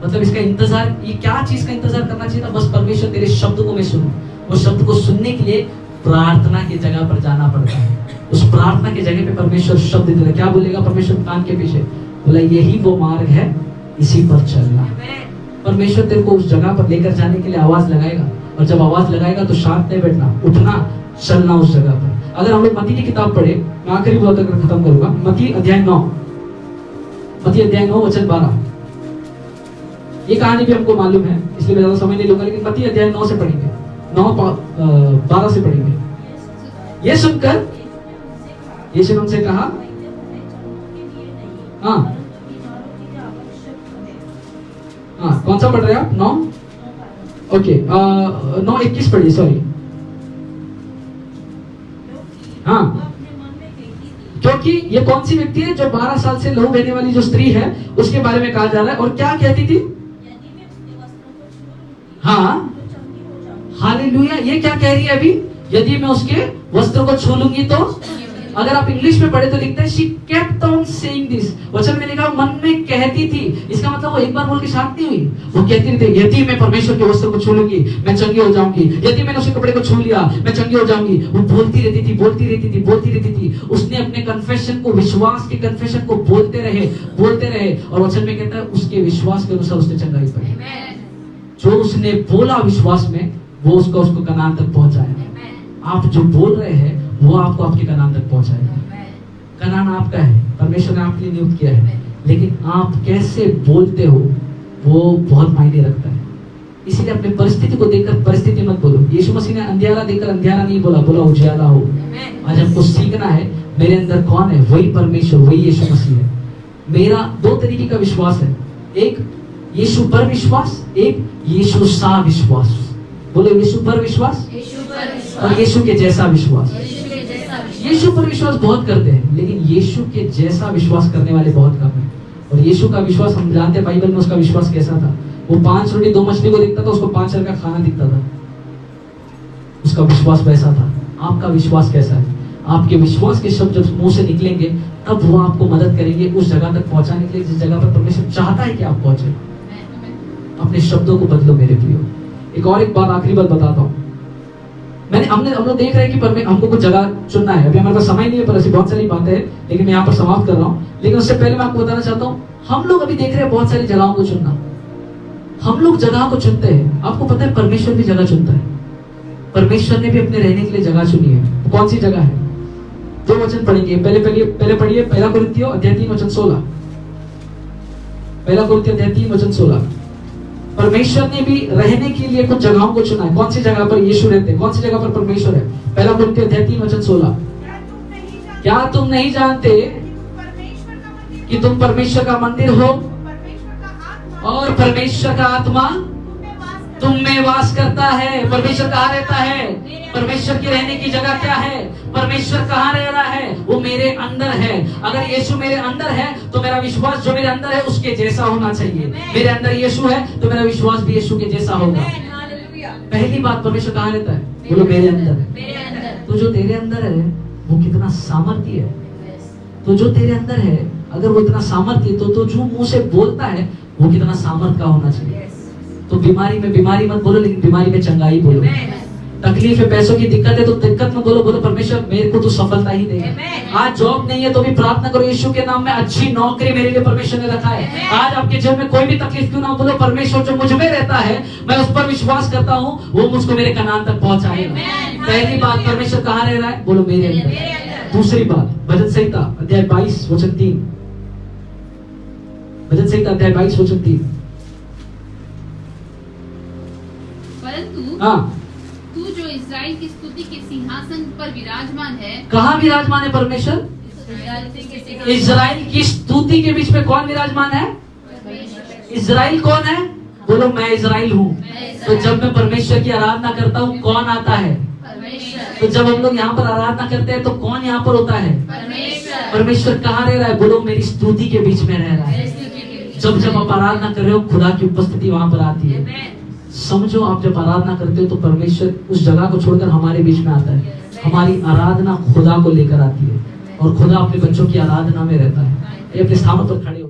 मतलब इसका इंतजार, ये क्या चीज का इंतजार करना चाहिए था? बस परमेश्वर तेरे शब्द को मैं सुनूं। वो शब्द को सुनने के लिए प्रार्थना की जगह पर जाना पड़ता है। उस प्रार्थना की जगह पे परमेश्वर शब्द देता है। क्या बोलेगा परमेश्वर कान के पीछे? बोला यही वो मार्ग है, इसी पर चलना। परमेश्वर तेरे को उस जगह पर लेकर जाने के लिए आवाज लगाएगा, और जब आवाज लगाएगा तो शांत नहीं बैठना, उठना, चलना उस जगह पर। अगर हम लोग मत्ती की किताब पढ़े, मैं आखिरी बात अगर खत्म करूंगा, मत्ती अध्याय 9 वचन 12। ये कहानी भी हमको मालूम है, इसलिए मैं ज्यादा समय नहीं लूंगा, लेकिन मत्ती अध्याय 9 से पढ़ेंगे, 9-12 से पढ़ेंगे। ये सुनकर यीशु ने उनसे कहा, हाँ हाँ, कौन सा पढ़ रहे हैं आप? 9 ओके, 9:21 पढ़िए, सॉरी। हाँ, क्योंकि ये कौन सी व्यक्ति है? जो 12 साल से लहू बहने वाली जो स्त्री है, उसके बारे में कहा जा रहा है। और क्या कहती थी? हाँ, हालेलुया। ये क्या कह रही है अभी? यदि मैं उसके वस्त्र को छू लूंगी तो। अगर आप इंग्लिश में पढ़े तो लिखता है she kept on saying this। वचन में लिखा मन में कहती थी। इसका मतलब वो एक बार बोल के शांत नहीं हुई, वो कहती रहती, यदि मैं परमेश्वर के वस्त्र को छू लूंगी मैं चंगी हो जाऊंगी, यदि मैंने उसके कपड़े को छू लिया मैं चंगी हो जाऊंगी। वो बोलती रहती थी। उसने अपने कन्फेशन को, विश्वास के कन्फेशन को बोलते रहे, और वचन में कहता है उसके विश्वास के अनुसार उसने चंगाई पाई। जो उसने बोला विश्वास में, वो उसको कनान तक पहुंचाया। आप जो बोल रहे हैं वो आपको आपके कनान तक पहुंचाएगा। कनान आपका है, परमेश्वर ने आपके लिए नियुक्त किया है, लेकिन आप कैसे बोलते हो वो बहुत मायने रखता है। इसीलिए अपने परिस्थिति को देखकर परिस्थिति मत बोलो। यीशु मसीह ने अंधियारा देखकर अंधियारा नहीं बोला उजियारा हो। आज हमको सीखना है मेरे अंदर कौन है? वही परमेश्वर, वही यीशु मसीह है। मेरा 2 तरीके का विश्वास है, एक यीशु पर विश्वास, एक यीशु सा विश्वास। बोलो यीशु पर विश्वास और यीशु के जैसा विश्वास। यीशु पर विश्वास बहुत करते हैं, लेकिन यीशु के जैसा विश्वास करने वाले बहुत कम हैं। और यीशु का विश्वास हम जानते हैं, बाइबल में उसका विश्वास कैसा था। वो 5 रोटी 2 मछली को देखता था, उसको 5 का खाना दिखता था। उसका विश्वास वैसा था। आपका विश्वास कैसा है? आपके विश्वास के शब्द जब मुंह से निकलेंगे तब वो आपको मदद करेंगे उस जगह तक पहुंचाने के लिए जिस जगह पर परमेश्वर चाहता है कि आप पहुंचे। अपने शब्दों को बदलो मेरे प्रियो। एक बात आखिरी बात बताता हूँ। हम लोग देख रहे हैं कि हमको कुछ जगह चुनना है। अभी हमारे पास समय नहीं है, पर ऐसी बहुत सारी बातें हैं, लेकिन मैं यहाँ पर समाप्त कर रहा हूँ। लेकिन उससे पहले मैं आपको बताना चाहता हूँ, हम लोग अभी देख रहे हैं बहुत सारी जगहों को चुनना। हम लोग जगह को चुनते हैं, आपको पता है परमेश्वर भी जगह चुनता है। परमेश्वर ने भी अपने रहने के लिए जगह चुनी है। कौन सी जगह है? 2 वचन पढ़ेंगे। पहले पढ़िए 1 कुरिन्थियों अध्याय 3 वचन 16। 1 कुरिन्थियों अध्याय 3 वचन 16। परमेश्वर ने भी रहने के लिए कुछ जगहों को चुना है। कौन सी जगह पर यीशु रहते हैं? कौन सी जगह पर परमेश्वर है? 1 कुरिन्थियों अध्याय 3 वचन 16। क्या तुम नहीं जानते कि तुम परमेश्वर का मंदिर हो और परमेश्वर का आत्मा तुम में वास करता है? परमेश्वर कहाँ रहता है? परमेश्वर की रहने की जगह क्या है? परमेश्वर कहाँ रह रहा है? वो मेरे अंदर है। अगर यीशु मेरे अंदर है तो मेरा विश्वास जो मेरे अंदर है उसके जैसा होना चाहिए। मेरे अंदर यीशु है तो मेरा विश्वास भी यीशु के जैसा होगा। पहली बात, परमेश्वर कहाँ रहता है? बोलो मेरे अंदर। तो जो तेरे अंदर है वो कितना सामर्थ्य है। तो जो तेरे अंदर है अगर वो इतना सामर्थ्य, तो जो मुंह से बोलता है वो कितना सामर्थ्य का होना चाहिए। तो बीमारी में बीमारी मत बोलो, लेकिन बीमारी में चंगाई बोलो। तकलीफ है, पैसों की दिक्कत है तो दिक्कत में बोलो परमेश्वर मेरे को तो सफलता ही देगा। आज जॉब नहीं है तो भी प्रार्थना करो, यीशु के नाम में अच्छी नौकरी मेरे लिए परमेश्वर ने रखा है। आज आपके जीवन में कोई भी तकलीफ क्यों ना बोलो, परमेश्वर जो मुझ में रहता है मैं उस पर विश्वास करता हूँ, वो मुझको मेरे कनान तक पहुंचाएगा। पहली बात, परमेश्वर कहाँ रह रहा है? बोलो मेरे अंदर। दूसरी बात, भजन संहिता अध्याय 22 वचन 3। भजन संहिता अध्याय 22 वचन 3। तू जो इस्राएल की स्तुति के सिंहासन पर विराजमान है। कहाँ विराजमान है परमेश्वर? इस्राएल की स्तुति के बीच में कौन विराजमान है? इस्राएल कौन है? बोलो मैं इस्राएल हूँ। तो जब मैं परमेश्वर की आराधना करता हूँ कौन आता है? तो जब हम लोग यहाँ पर आराधना करते हैं तो कौन यहाँ पर होता है? परमेश्वर कहाँ रह रहा है? बोलो मेरी स्तुति के बीच में रह रहा है। जब आप आराधना कर रहे हो खुदा की उपस्थिति वहां पर आती है। समझो, आप जब आराधना करते हो तो परमेश्वर उस जगह को छोड़कर हमारे बीच में आता है। हमारी आराधना खुदा को लेकर आती है और खुदा अपने बच्चों की आराधना में रहता है। ये अपने स्थानों पर खड़े